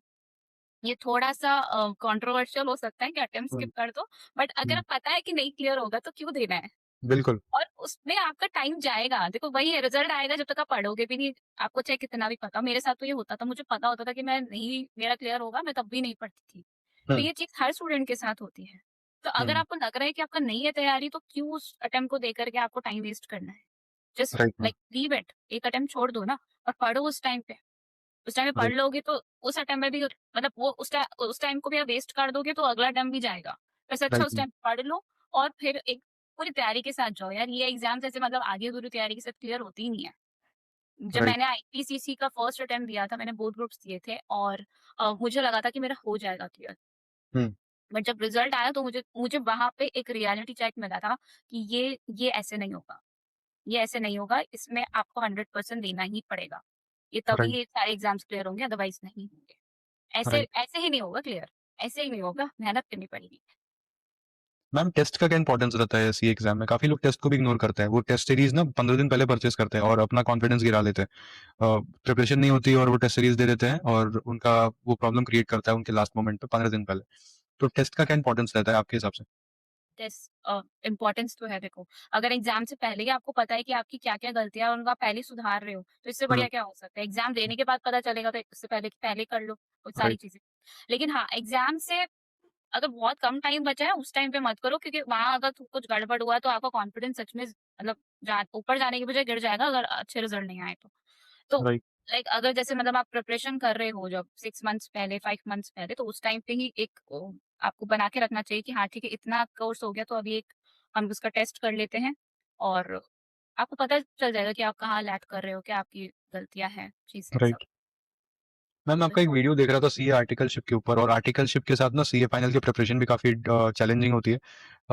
ये थोड़ा-सा कंट्रोवर्शियल हो सकता है कि अटेम्प्ट स्किप हम्म, कर दो, बट अगर हम्म, पता है कि नहीं क्लियर होगा तो क्यों देना है? बिल्कुल। और उसमें आपका टाइम जाएगा। देखो वही है, रिजल्ट आएगा जब तक आप पढ़ोगे भी नहीं, आपको चाहे कितना भी पता हो। मेरे साथ तो ये होता था, मुझे पता होता था कि मैं नहीं मेरा क्लियर होगा, मैं तब भी नहीं पढ़ती थी। तो हम्म। ये चीज़ हर स्टूडेंट के साथ होती है। तो अगर हम्म। आपको लग रहा है कि आपका नहीं है तैयारी, तो क्यों उस अटेम्प्ट को दे करके आपको टाइम वेस्ट करना है? Just right ma'am. Like leave it, एक अटेम्प्ट छोड़ दो ना और पढ़ो उस टाइम पे। उस टाइम पे पढ़ राइट। लोगे तो उस अटेम्प्ट में भी मतलब वो उस टाइम को भी आप वेस्ट कर दोगे तो अगला अटेम्प्ट भी जाएगा। तो इससे अच्छा राइट उस मैम। टाइम पढ़ लो और फिर एक पूरी तैयारी के साथ जाओ यार। ये एग्ज़ाम्स ऐसे मतलब आधी-अधूरी तैयारी के साथ क्लियर होती ही नहीं है। जब राइट। मैंने आईपीसीसी का फर्स्ट अटेम्प्ट दिया था, मैंने बोथ ग्रुप्स दिए थे और मुझे लगा था कि मेरा हो जाएगा क्लियर। हम्म। बट जब रिजल्ट आया तो मुझे मुझे वहाँ पे एक रियलिटी चेक मिला था कि ये ऐसे नहीं होगा। ये ऐसे नहीं होगा, इसमें आपको 100% देना ही पड़ेगा। ये तभी राइट। ये सारे एग्ज़ाम्स क्लियर होंगे, अदरवाइज़ नहीं होंगे। ऐसे राइट। ऐसे ही नहीं होगा क्लियर, ऐसे ही नहीं होगा, मेहनत करनी पड़ेगी। मैम टेस्ट का क्या इंपॉर्टेंस रहता है सी एग्जाम में? काफी लोग टेस्ट को भी इग्नोर करते हैं, वो टेस्ट सीरीज ना 15 दिन पहले परचेस करते हैं और अपना कॉन्फिडेंस गिरा लेते हैं, प्रिपरेशन नहीं होती और वो टेस्ट सीरीज दे देते हैं, और उनका वो प्रॉब्लम क्रिएट करता है उनके लास्ट मोमेंट पे 15 दिन पहले। तो टेस्ट का क्या इंपॉर्टेंस रहता है आपके हिसाब से? टेस्ट इम्पोर्टेंस तो है देखो, अगर एग्ज़ाम से पहले ही आपको पता है कि आपकी क्या-क्या गलतियाँ हैं और उनको आप पहले ही सुधार रहे हो, तो इससे बढ़िया हम्म। क्या हो सकता है? एग्ज़ाम देने के बाद पता चलेगा तो इससे पहले पहले कर लो वो सारी राइट। चीज़ें। लेकिन हाँ, एग्ज़ाम से अगर बहुत कम टाइम बचा है उस टाइम पे मत करो, क्योंकि वहाँ अगर कुछ गड़बड़ हुआ है तो आपका कॉन्फिडेंस सच में मतलब जा ऊपर जाने की बजाय गिर जाएगा, अगर अच्छे रिजल्ट नहीं आए तो। तो राइट। लाइक अगर जैसे मतलब आप प्रिपरेशन कर रहे हो जब 6 मंथ्स पहले, 5 मंथ्स पहले, तो उस टाइम पे ही एक आपको बना के रखना चाहिए कि हाँ ठीक है, इतना कोर्स हो गया तो अभी एक हम उसका टेस्ट कर लेते हैं और आपको पता चल जाएगा कि आप कहाँ लैग कर रहे हो, क्या आपकी गलतियाँ हैं, चीज़ें सब। राइट। मैम तो आपका एक वीडियो देख रहा था सीए आर्टिकलशिप के ऊपर, और आर्टिकलशिप के साथ ना सीए फाइनल की प्रिपरेशन भी काफी चैलेंजिंग होती है।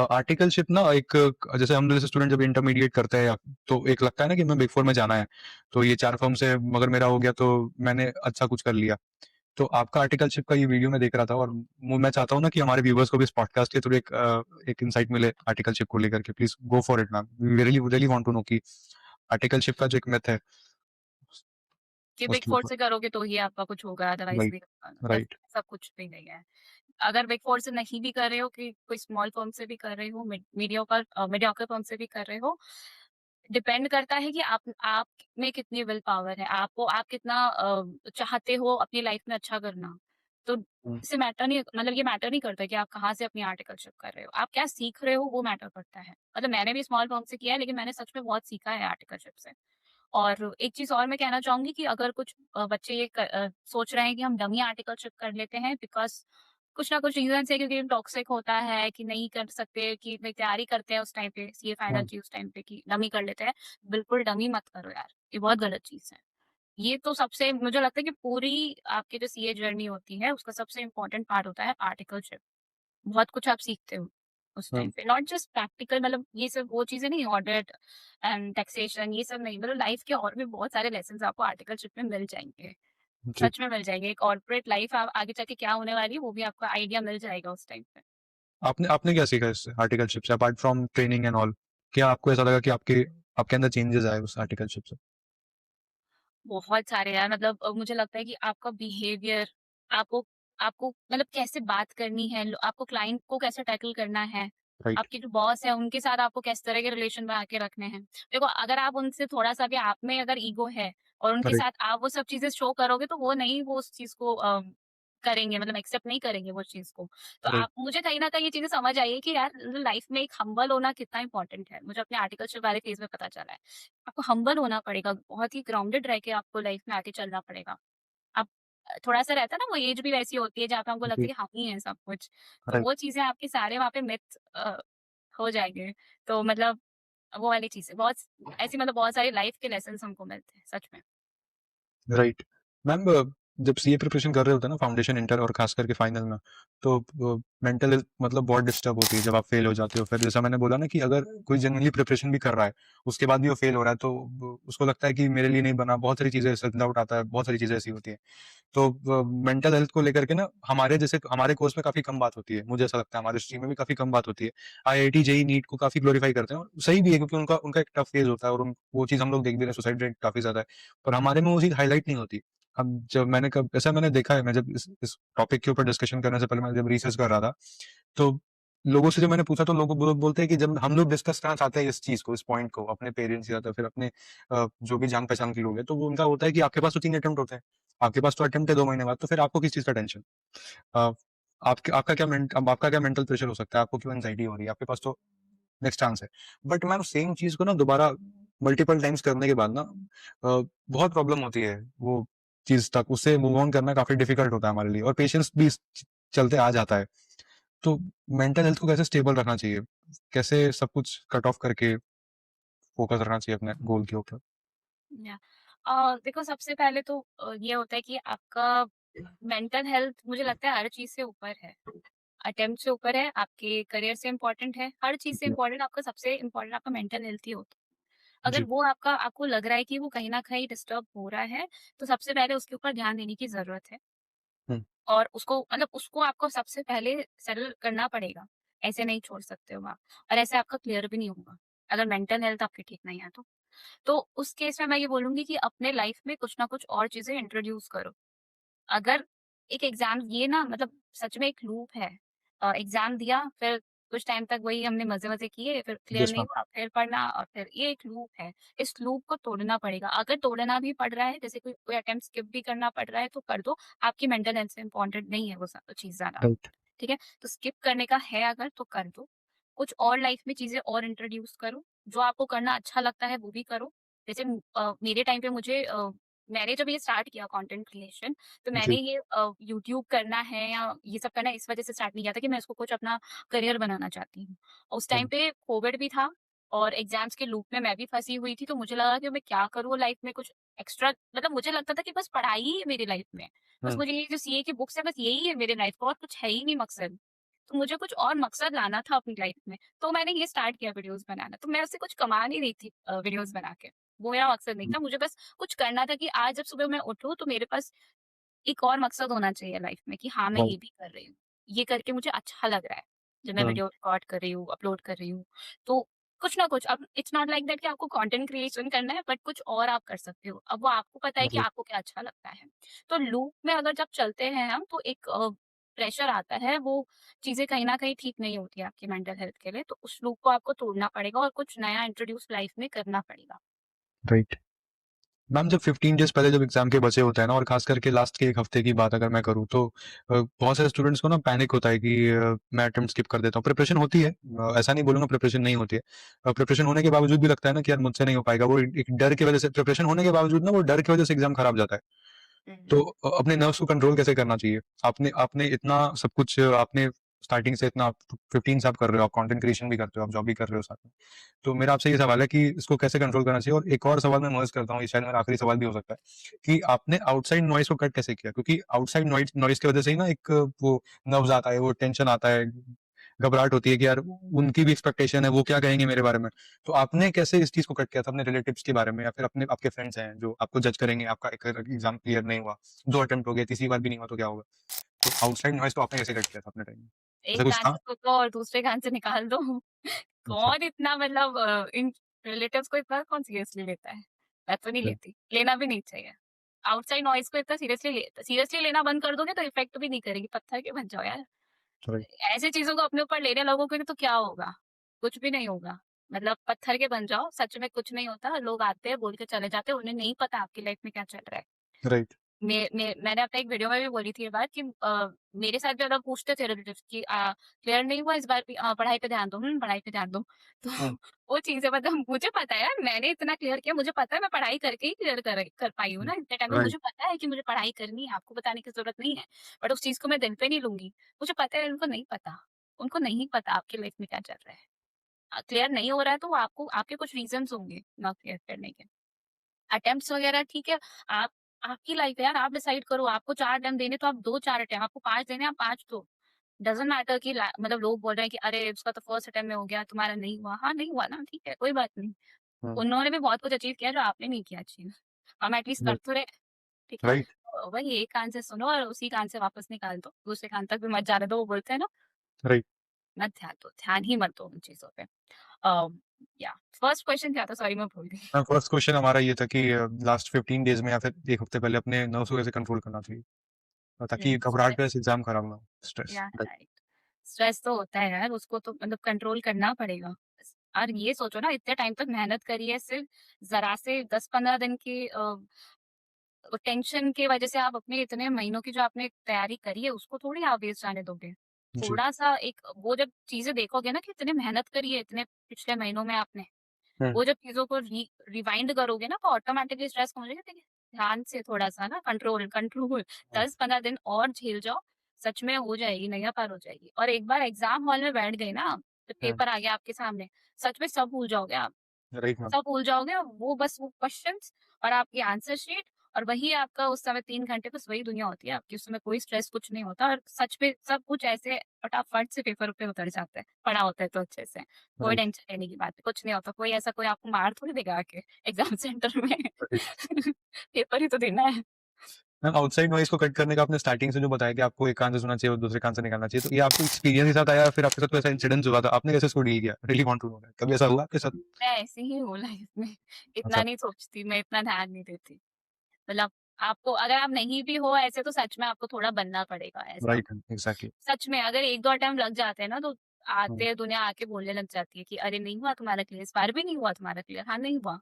आर्टिकलशिप ना एक जैसे हम जैसे स्टूडेंट जब इंटरमीडिएट करते हैं, तो एक लगता है ना कि मैं बिग फोर में जाना है, तो ये 4 फर्म से मगर मेरा हो गया तो मैंने अच्छा कुछ कर लिया। तो आपका आर्टिकलशिप का ये वीडियो मैं देख रहा था, और मैं चाहता हूँ ना कि हमारे व्यूवर्स को भी इस पॉडकास्ट के थ्रू एक इनसाइट मिले आर्टिकलशिप को लेकर के। Please go for it ma'am, really really want to know कि आर्टिकलशिप का जो एक मिथ है कि बिग उसके फोर ऊपर। से करोगे तो ही आपका कुछ होगा, अदरवाइज़ राइट। नहीं होगा। राइट। ऐसा कुछ भी नहीं है। अगर बिग फोर से नहीं भी कर रहे हो, कि कोई स्मॉल फर्म से भी कर रहे हो, मीडियोकर फर्म से भी कर रहे हो, डिपेंड करता है कि आप में कितनी विल पावर है, आप कितना चाहते हो अपनी लाइफ में अच्छा करना। तो इससे मैटर नहीं, मतलब ये मैटर नहीं करता कि आप कहाँ से अपनी आर्टिकलशिप कर रहे हो, आप क्या सीख रहे हो वो मैटर करता है। मतलब मैंने भी स्मॉल फर्म से किया है, लेकिन मैंने सच में बहुत सीखा है आर्टिकलशिप से। और एक चीज़ और मैं कहना चाहूँगी कि अगर कुछ बच्चे सोच रहे हैं कि हम डमी आर्टिकलशिप कर लेते हैं बिकॉज़ कुछ ना कुछ रीज़न्स है, क्योंकि टॉक्सिक होता है कि नहीं कर सकते, कि नहीं तैयारी करते हैं उस टाइम पे, सीए फाइनल की उस टाइम पे, कि डमी कर लेते हैं। बिल्कुल डमी मत करो यार, ये बहुत गलत चीज़ है। ये तो सबसे मुझे लगता है कि पूरी आपकी जो सीए जर्नी होती है उसका सबसे इम्पोर्टेंट पार्ट होता है आर्टिकलशिप। बहुत कुछ आप सीखते हो। उस हुँ, टाइम पे। नॉट जस्ट प्रैक्टिकल, मतलब ये सब वो चीज़ें नहीं, ऑडिट एंड टैक्सेशन ये सब नहीं, मतलब लाइफ के और भी बहुत सारे लेसन्स आपको आर्टिकलशिप में मिल जाएँगे। जी। सच में मिल जाएँगे। कॉर्पोरेट लाइफ आप आगे जाके क्या होने वाली है वो भी आपको आइडिया मिल जाएगा उस टाइम पे। आपने आपने क्या सीखा इससे आर्टिकलशिप से apart from training and all? क्या आपको ऐसा लगा कि आपके आपके अंदर चेंजेस आए उस आर्टिकलशिप से? बहुत सारे यार, मतलब मुझे लगता है कि आपका बिहेवियर, आपको आपको मतलब कैसे बात करनी है, आपको क्लाइंट को कैसे टैकल करना है, राइट, आपके जो बॉस है उनके साथ आपको किस तरह के रिलेशन बना के रखने हैं। देखो, अगर आप उनसे थोड़ा-सा भी आप में अगर ईगो है और उनके राइट, साथ आप वो सब चीज़ें शो करोगे तो वो नहीं, वो उस चीज़ को करेंगे, मतलब एक्सेप्ट नहीं करेंगे वो चीज़ को। तो राइट, आप मुझे कहीं न कहीं ये चीज़ें समझ आई है कि यार लाइफ में एक हम्बल होना कितना इम्पोर्टेंट है। मुझे अपने आर्टिकलशिप वाले फेज़ में पता चला है। आपको हम्बल होना पड़ेगा, बहुत ही ग्राउंडेड रह के आपको लाइफ में आगे चलना पड़ेगा। आप थोड़ा-सा रहता है ना, वो एज भी वैसी होती है जहाँ पे हमको लगता है जी, कि हम ही हैं सब कुछ। तो राइट, वो चीज़ें आपके सारे वहाँ पे मिथ हो जाएँगे। तो मतलब वो वाली चीज़ें बहुत ऐसी, मतलब बहुत सारी लाइफ के लेसन्स हमको मिलते हैं, सच में। राइट। मैम जब सीए प्रिपरेशन कर रहे होते हैं ना फाउंडेशन, इंटर और खास करके फाइनल में, तो मेंटल हेल्थ मतलब बहुत डिस्टर्ब होती है जब आप फेल हो जाते हो। फिर जैसा मैंने बोला ना कि अगर कोई जेन्युइनली प्रिपरेशन भी कर रहा है, उसके बाद भी वो फेल हो रहा है, तो उसको लगता है कि मेरे लिए नहीं बना, बहुत सारी चीज़ें सेल्फ डाउट आता है, बहुत सारी चीज़ें ऐसी होती हैं। तो मेंटल हेल्थ को लेकर के ना हमारे कोर्स में काफ़ी कम बात होती है। मुझे ऐसा लगता है हमारे स्ट्रीम में भी काफ़ी कम बात होती है। आईआईटी, जेईई, नीट को काफ़ी ग्लोरीफाई करते हैं और सही भी है क्योंकि उनका उनका एक टफ फेज़ होता है और वो चीज़ हम लोग देख भी रहे हैं, सुसाइड रेट काफ़ी ज़्यादा है। पर हमारे में वो चीज़ हाइलाइट नहीं होती। अब जब मैंने कब ऐसा मैंने देखा है, मैं जब इस टॉपिक के ऊपर डिस्कशन करने से पहले मैं जब रिसर्च कर रहा था, तो लोगों से जब मैंने पूछा तो लोग बोलते हैं कि जब हम लोग डिस्कस करना चाहते हैं इस चीज़ को, इस पॉइंट को अपने पेरेंट्स या तो फिर अपने जो भी जान-पहचान के लोग हैं, तो वो उनका होता है कि आपके पास तो 3 अटेम्प्ट होते हैं। आपके पास तो अटेम्प्ट है 2 महीने बाद, तो फिर आपको किस चीज़ का टेंशन? अ, आपका क्या मेंटल प्रेशर हो सकता है? आपको क्यों एंग्ज़ायटी हो रही है? आपके पास तो नेक्स्ट चांस है। बट मैम सेम चीज़ को ना दोबारा मल्टीपल टाइम्स करने के बाद ना बहुत प्रॉब्लम होती है वो चीज़ तक, उससे मूव ऑन करना काफ़ी डिफिकल्ट होता है हमारे लिए और पेशेंस भी इस चलते आ जाता है। तो मेंटल हेल्थ को कैसे स्टेबल रखना चाहिए? कैसे सब कुछ कट ऑफ करके फोकस रखना चाहिए अपने गोल के ऊपर? या देखो, सबसे पहले तो ये होता है कि आपका मेंटल हेल्थ मुझे लगता है हर चीज़ से ऊपर है। अटेम्प्ट से ऊपर है, आपके करियर से इम्पोर्टेंट है, हर चीज़ से जी, इम्पोर्टेंट, आपका सबसे इम्पोर्टेंट आपका मेंटल हेल्थ ही होता है। अगर जी। वो आपको लग रहा है कि वो कहीं न कहीं डिस्टर्ब हो रहा है, तो सबसे पहले उसके ऊपर ध्यान देने की ज़रूरत है। हुँ, और उसको, मतलब उसको आपको सबसे पहले सेटल करना पड़ेगा। ऐसे नहीं छोड़ सकते हो आप, और ऐसे आपका क्लियर भी नहीं होगा, अगर मेंटल हेल्थ आपकी ठीक नहीं है तो। तो उस केस में मैं ये बोलूँगी कि अपने लाइफ में कुछ ना कुछ और चीज़ें इंट्रोड्यूस करो। अगर एक एग्ज़ाम ये ना, मतलब सच में एक लूप है। एग्ज़ाम दिया, फिर कुछ टाइम तक वही हमने मज़े-मज़े किए, फिर क्लियर यस नहीं मैम। हुआ, फिर पढ़ना, और फिर ये एक लूप है। इस लूप को तोड़ना पड़ेगा। अगर तोड़ना भी पड़ रहा है, जैसे कोई कोई अटेम्प्ट स्किप भी करना पड़ रहा है, तो कर दो। आपकी मेंटल हेल्थ से इम्पोर्टेंट नहीं है वो चीज़ ज़्यादा। राइट, ठीक है? तो स्किप करने का है अगर, तो कर दो। कुछ और लाइफ में चीज़ें और इंट्रोड्यूस करो, जो आपको करना अच्छा लगता है वो भी करो। जैसे मेरे टाइम पे मैंने जब ये स्टार्ट किया कंटेंट क्रिएशन, तो मैंने जी, ये यूट्यूब करना है या ये सब करना है इस वजह से स्टार्ट नहीं किया था कि मैं इसको कुछ अपना करियर बनाना चाहती हूँ। उस टाइम हुँ, पे कोविड भी था और एग्ज़ाम्स के लूप में मैं भी फँसी हुई थी, तो मुझे लगा कि मैं क्या करूँ लाइफ में कुछ एक्स्ट्रा, मतलब मुझे लगता था कि बस पढ़ाई ही है मेरी लाइफ में। बस हुँ, मुझे ये जो सीए की बुक्स है, बस यही है मेरे लाइफ का, और कुछ है ही नहीं मकसद। तो मुझे कुछ और मकसद लाना था अपनी लाइफ में, तो मैंने ये स्टार्ट किया वीडियोज़ बनाना। तो मैं उससे कुछ कमा नहीं रही थी वीडियोज़ बना के। वो मेरा मकसद नहीं हुँ, था, मुझे बस कुछ करना था कि आज जब सुबह मैं उठूँ तो मेरे पास एक और मकसद होना चाहिए लाइफ में कि हाँ, मैं राइट, ये भी कर रही हूँ। ये करके मुझे अच्छा लग रहा है। जब मैं हुँ, वीडियो रिकॉर्ड कर रही हूँ, अपलोड कर रही हूँ, तो कुछ ना कुछ, अब इट्स नॉट लाइक दैट कि आपको कंटेंट क्रिएशन करना है, बट कुछ और आप कर सकते हो। अब वो आपको पता है कि राइट, आपको क्या अच्छा लगता है। तो लूप में अगर जब चलते हैं हम, तो एक प्रेशर आता है, वो चीज़ें कहीं न कहीं ठीक नहीं होती है आपकी मेंटल हेल्थ के लिए। तो उस लूप को आपको तोड़ना पड़ेगा और कुछ नया इंट्रोड्यूस लाइफ में करना पड़ेगा। राइट। मैम जब 15 डेज़ पहले जब एग्ज़ाम के बचे होते हैं ना और ख़ास करके लास्ट के 1 हफ़्ते की बात अगर मैं करूँ तो बहुत सारे स्टूडेंट्स को ना पैनिक होता है कि मैं अटेम्प्ट स्किप कर देता हूँ। प्रिपरेशन होती है, ऐसा नहीं बोलूँगा प्रिपरेशन नहीं होती है। प्रिपरेशन होने के बावजूद भी लगता है ना कि यार मुझसे नहीं हो पाएगा। वो एक डर की वज़ह से प्रिपरेशन होने के बावजूद ना वो डर की वज़ह से एग्ज़ाम खराब जाता है। हुँ। तो अपने नर्व्स को कंट्रोल कैसे करना चाहिए? आपने आपने इतना सब कुछ आपने स्टार्टिंग से इतना 15 से आप कर रहे हो, आप कंटेंट क्रिएशन भी करते हो, आप जॉब भी कर रहे हो साथ में। तो मेरा आपसे ये सवाल है कि इसको कैसे कंट्रोल करना चाहिए? और एक और सवाल मैं मर्ज करता हूँ, ये शायद मेरा आखिरी सवाल भी हो सकता है, कि आपने आउटसाइड नॉइज़ को कट कैसे किया? क्योंकि आउटसाइड नॉइज़ नॉइज़ की वजह से ही ना एक वो नर्व्स आता है, वो टेंशन आता है, घबराहट होती है कि यार उनकी भी एक्सपेक्टेशन है, वो क्या कहेंगे मेरे बारे में। तो आपने कैसे इस चीज़ को कट किया था अपने रिलेटिव्स के बारे में, या फिर अपने आपके फ्रेंड्स हैं जो आपको जज करेंगे, आपका एक एग्ज़ाम क्लियर नहीं हुआ, 2 अटेम्प्ट हो गए, तीसरी बार भी नहीं हुआ तो क्या होगा? तो आउटसाइड नॉइज़ को आपने कैसे कट किया था अपने टाइम में? ऐसा एक कुछ कान था? से सुनो और दूसरे कान से निकाल दो। अच्छा, कौन इतना मतलब इन रिलेटिव्स को इतना कौन सीरियसली लेता है? मैं तो नहीं राइट, लेती, लेना भी नहीं चाहिए। आउटसाइड नॉइज़ को इतना सीरियसली लेना बंद कर दोगे तो इफ़ेक्ट भी नहीं करेगी, पत्थर के बन जाओ यार। राइट, ऐसी चीज़ों को अपने ऊपर लेने लगोगे तो क्या होगा? कुछ भी नहीं होगा। मतलब पत्थर के बन जाओ, सच में कुछ नहीं होता। लोग आते हैं, बोल के चले जाते हैं, उन्हें नहीं पता आपकी लाइफ़ में क्या चल रहा है। राइट, मैंने अपने एक वीडियो में भी बोली थी ये बात कि मेरे साथ भी मतलब पूछते थे रिलेटिव्स कि क्लियर नहीं हुआ इस बार भी, पढ़ाई पे ध्यान दो, पढ़ाई पे ध्यान दो। तो हुँ, वो चीज़ें मतलब मुझे पता है यार, मैंने इतना क्लियर किया, मुझे पता है मैं पढ़ाई करके ही क्लियर कर पाई हूँ हुँ, ना इतने टाइम में, राइट, मुझे पता है कि मुझे पढ़ाई करनी है, आपको बताने की ज़रूरत नहीं है। बट उस चीज़ को मैं दिल पे नहीं लूँगी। मुझे पता है उनको नहीं पता, उनको नहीं पता आपकी लाइफ में क्या चल रहा है। क्लियर नहीं हो रहा है तो वो आपको आपके कुछ रीज़न्स होंगे ना क्लियर करने के। अटेम्प्ट्स वगैरह ठीक है, आप आपकी लाइफ है यार, आप डिसाइड करो, आपको 4 अटेम्प्ट देने तो आप दो 4 अटेम्प्ट, आपको 5 देने आप 5 दो। डज़न्ट मैटर कि मतलब लोग बोल रहे हैं कि अरे उसका तो फर्स्ट अटेम्प्ट में हो गया, तुम्हारा नहीं हुआ। हाँ, नहीं हुआ ना, ठीक है, कोई बात नहीं। हुँ, उन्होंने भी बहुत कुछ अचीव किया जो आपने नहीं किया अचीव। हम एटलीस्ट कर राइट, तो रहे, ठीक है? राइट, वही एक कान से सुनो और उसी कान से वापस निकाल दो, दूसरे कान तक भी मत जाने दो, वो बोलते हैं ना, राइट। मत ध्यान दो, ध्यान ही मत दो उन चीज़ों पे। अ, या फर्स्ट क्वेश्चन क्या था? सॉरी मैं भूल गई। फर्स्ट क्वेश्चन हमारा ये था कि लास्ट 15 डेज़ में या फिर 1 हफ्ते पहले अपने नर्व्स को कैसे कंट्रोल करना चाहिए? ताकि घबराहट की वजह से एग्ज़ाम खराब ना हो, स्ट्रेस, या राइट, राइट, स्ट्रेस तो होता है यार, उसको तो मतलब कंट्रोल करना पड़ेगा। और ये सोचो ना इतने टाइम तक मेहनत करी है, सिर्फ ज़रा से 10-15 दिन की टेंशन की वजह से आप अपने इतने महीनों की जो आपने तैयारी करी है उसको थोड़ी आप वेस्ट जाने दोगे। जी, थोड़ा-सा एक वो जब चीज़ें देखोगे ना कि इतनी मेहनत करी है इतने पिछले महीनों में आपने, हुँ, वो जब चीज़ों को रिवाइंड करोगे ना तो ऑटोमैटिकली स्ट्रेस कम हो जाएगा। देखिए, ध्यान से थोड़ा-सा ना कंट्रोल कंट्रोल हुँ, 10-15 दिन और झेल जाओ, सच में हो जाएगी, नैया पार हो जाएगी। और एक बार एग्ज़ाम हॉल में बैठ गए ना, जब हुँ, पेपर आ गया आपके सामने, सच में सब भूल जाओगे आप। राइट मैम, सब भूल जाओगे और वो बस वो क्वेश्चंस और आपकी आंसर शीट और वही आपका उस समय 3 घंटे बस वही दुनिया होती है आपकी, उसमें कोई स्ट्रेस कुछ नहीं होता और सच में सब कुछ ऐसे फटाफट से पेपर पे उतर जाता है, पढ़ा होता है तो अच्छे से। कोई राइट, टेंशन लेने की बात नहीं, कुछ नहीं होता, कोई ऐसा कोई आपको मार थोड़ी देगा आके एग्ज़ाम सेंटर में। राइट। पेपर ही तो देना है। मैम आउटसाइड नॉइज़ को कट करने का आपने स्टार्टिंग से जो बताया कि आपको एक कान से सुनना चाहिए और दूसरे कान से निकालना चाहिए, तो ये आपको एक्सपीरियंस के साथ आया या फिर आपके साथ कोई ऐसा इंसिडेंस हुआ था? आपने कैसे इसको डील किया? Really want to know that. कभी ऐसा हुआ आपके साथ? मैं ऐसे ही हूँ लाइफ में, इतना अच्छा, नहीं सोचती, मैं इतना ध्यान नहीं देती। मतलब आपको अगर आप नहीं भी हो ऐसे तो सच में आपको थोड़ा बनना पड़ेगा ऐसा। Right, exactly. सच में अगर 1-2 अटेम्प्ट लग जाते हैं ना तो हुँ, आते हैं दुनिया आके बोलने लग जाती है कि अरे नहीं हुआ तुम्हारा क्लियर, इस बार भी नहीं हुआ तुम्हारा क्लियर। हाँ, नहीं हुआ।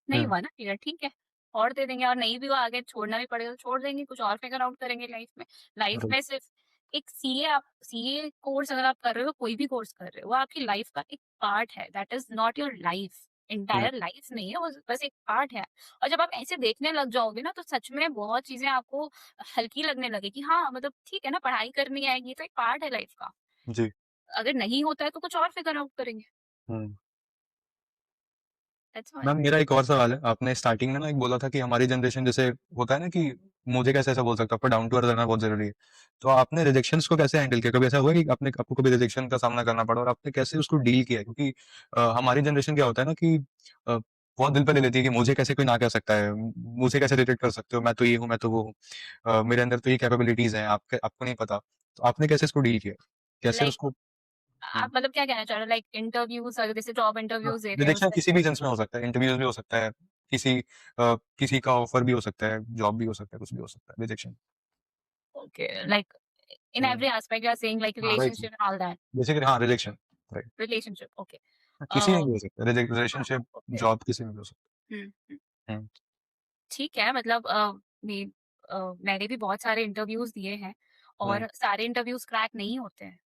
नहीं हुँ, हुआ ना क्लियर, ठीक है। और दे देंगे और नहीं भी हुआ आगे छोड़ना भी पड़ेगा तो छोड़ देंगे, कुछ और फिगर आउट करेंगे लाइफ में। लाइफ राइट, में सिर्फ एक सीए कोर्स अगर आप कर रहे हो, कोई भी कोर्स कर रहे हो, वो आपकी लाइफ का एक पार्ट है। That is not your life. Hmm, entire life नहीं है, वो बस एक पार्ट है। और जब आप ऐसे देखने लग जाओगे ना तो सच में बहुत चीज़ें आपको हल्की लगने लगेगी। हाँ, मतलब ठीक है ना, पढ़ाई करनी आएगी, ये तो एक पार्ट है लाइफ का। जी, अगर नहीं होता है तो कुछ और फिगर आउट करेंगे। हुँ। That's all. मैम मेरा एक और सवाल है, आपने स्टार्टिंग में ना एक बोला था कि हमारी जनरेशन जैसे होता है ना कि मुझे कैसे ऐसा बोल सकता हूँ, आपको डाउन टू अर्थ रहना बहुत ज़रूरी है। तो आपने रिजेक्शंस को कैसे हैंडल किया? कभी ऐसा हुआ है कि आपको कभी रिजेक्शन का सामना करना पड़ा और आपने कैसे उसको डील किया है? क्योंकि हमारी जनरेशन क्या होता है ना कि बहुत दिल पे ले लेती है कि मुझे कैसे कोई ना कह सकता है, मुझे कैसे रिजेक्ट कर सकते हो, मैं तो ये हूँ, मैं तो वो हूँ। मेरे अंदर तो ये कैपेबिलिटीज़ हैं, आपको नहीं पता। तो आपने कैसे इसको डील किया? कैसे लाइक उसको हुँ। आप मतलब क्या कहना चाह रहे हो? लाइक इंटरव्यूज़ अगर जैसे जॉब हाँ, इंटरव्यूज़ दे रहे हो रिजेक्शन उसमें किसी भी सेंस में हो सकता है, इंटरव्यूज़ भी हो सकता है, किसी का ऑफर भी हो सकता है, जॉब भी हो सकता है, कुछ भी हो सकता है, rejection. Okay like in hmm, every aspect you are saying like हाँ, right, relationship and all that. Basically हाँ, रिजेक्शन, राइट। Relationship okay. किसी में अ, भी हो सकता है, हाँ, रिलेशनशिप, ओके। जॉब किसी में भी हो सकता हुँ, हुँ। है। हुँ, ठीक है मतलब मे मैंने भी बहुत सारे इंटरव्यूज़ दिए हैं हुँ, और सारे इंटरव्यूज़ क्रैक नहीं होते हैं।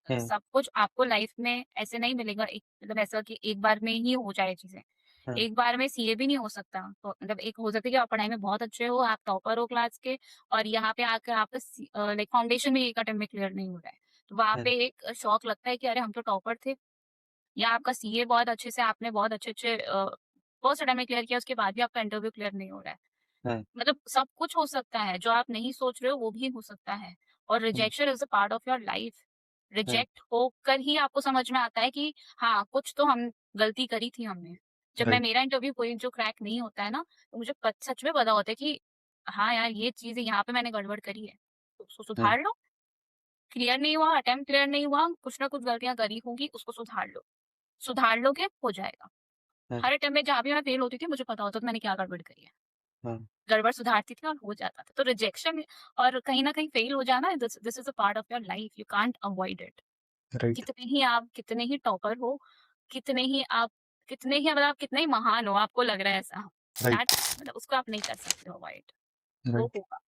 हुँ, सब कुछ आपको लाइफ में ऐसे नहीं मिलेगा एक मतलब ऐसा कि एक बार में ही हो जाए चीज़ें। हुँ, एक बार में सीए भी नहीं हो सकता। तो मतलब एक हो सकता है कि आप पढ़ाई में बहुत अच्छे हो, आप टॉपर हो क्लास के और यहाँ पे आकर आपका लाइक फाउंडेशन भी एक अटेम्प्ट में क्लियर नहीं हो रहा है। तो वहाँ हुँ, पे एक शॉक लगता है कि अरे हम तो टॉपर थे या आपका सीए बहुत अच्छे से आपने बहुत अच्छे-अच्छे फर्स्ट अटेम्प्ट में क्लियर किया उसके बाद भी आपका इंटरव्यू क्लियर नहीं हो रहा है। हुँ, मतलब सब कुछ हो सकता है, जो आप नहीं सोच रहे हो वो भी हो सकता है और hmm, rejection is a part of your life. Reject होकर ही आपको समझ में आता है कि हाँ, कुछ तो हम गलती करी थी हमने। जब मैं राइट। मेरा इंटरव्यू कोई जो क्रैक नहीं होता है ना, तो मुझे सच में पता होता है कि हाँ यार, ये चीज़ें यहाँ पे मैंने गड़बड़ करी है, तो उसको हुँ, सुधार लो। क्लियर नहीं हुआ, अटेम्प्ट क्लियर नहीं हुआ, कुछ ना कुछ गलतियाँ करी होंगी, उसको सुधार लो। सुधार लोगे, हो जाएगा। हुँ, हर अटेम्प्ट में जहाँ भी मैं फेल होती थी, मुझे पता होता था मैंने क्या गड़बड़ करी है। हुँ, गड़बड़ सुधारती थी और हो जाता था। तो रिजेक्शन और कहीं न कहीं फेल हो जाना, this this is a part of your life, you can't avoid it. Right, कितने ही टॉपर हो, मतलब आप कितने ही महान हो, आपको लग रहा है ऐसा, राइट, दैट मतलब उसको आप नहीं कर सकते हो अवॉइड, वो राइट। होगा।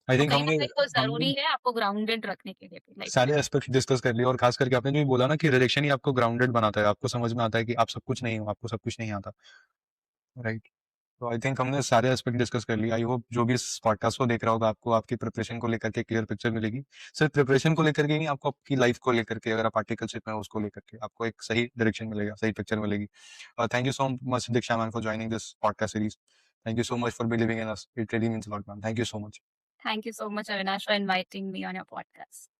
आई तो थिंक कहीं न हमने कहीं वो हमने ज़रूरी है आपको ग्राउंडेड रखने के लिए भी लाइफ में। सारे एस्पेक्ट डिस्कस कर लिए और खास करके आपने जो ये बोला ना कि रिजेक्शन ही आपको ग्राउंडेड बनाता है, आपको समझ में आता है कि आप सब कुछ नहीं हो, आपको सब कुछ नहीं आता, राइट? तो आई थिंक हमने सारे एस्पेक्ट डिस्कस कर लिए। आई होप जो भी इस पॉडकास्ट को देख रहा होगा, आपको आपकी प्रिपरेशन को लेकर के क्लियर पिक्चर मिलेगी। सिर्फ प्रिपरेशन को लेकर के ही नहीं, आपको आपकी लाइफ को लेकर के, अगर आप आर्टिकलशिप में हो उसको लेकर के, आपको एक सही डायरेक्शन मिलेगा, सही पिक्चर मिलेगी। Thank you so much Diksha ma'am for joining this podcast series. Thank you so much for believing in us. It really means a lot ma'am. Thank you so much. Thank you so much Avinash for inviting me on your podcast.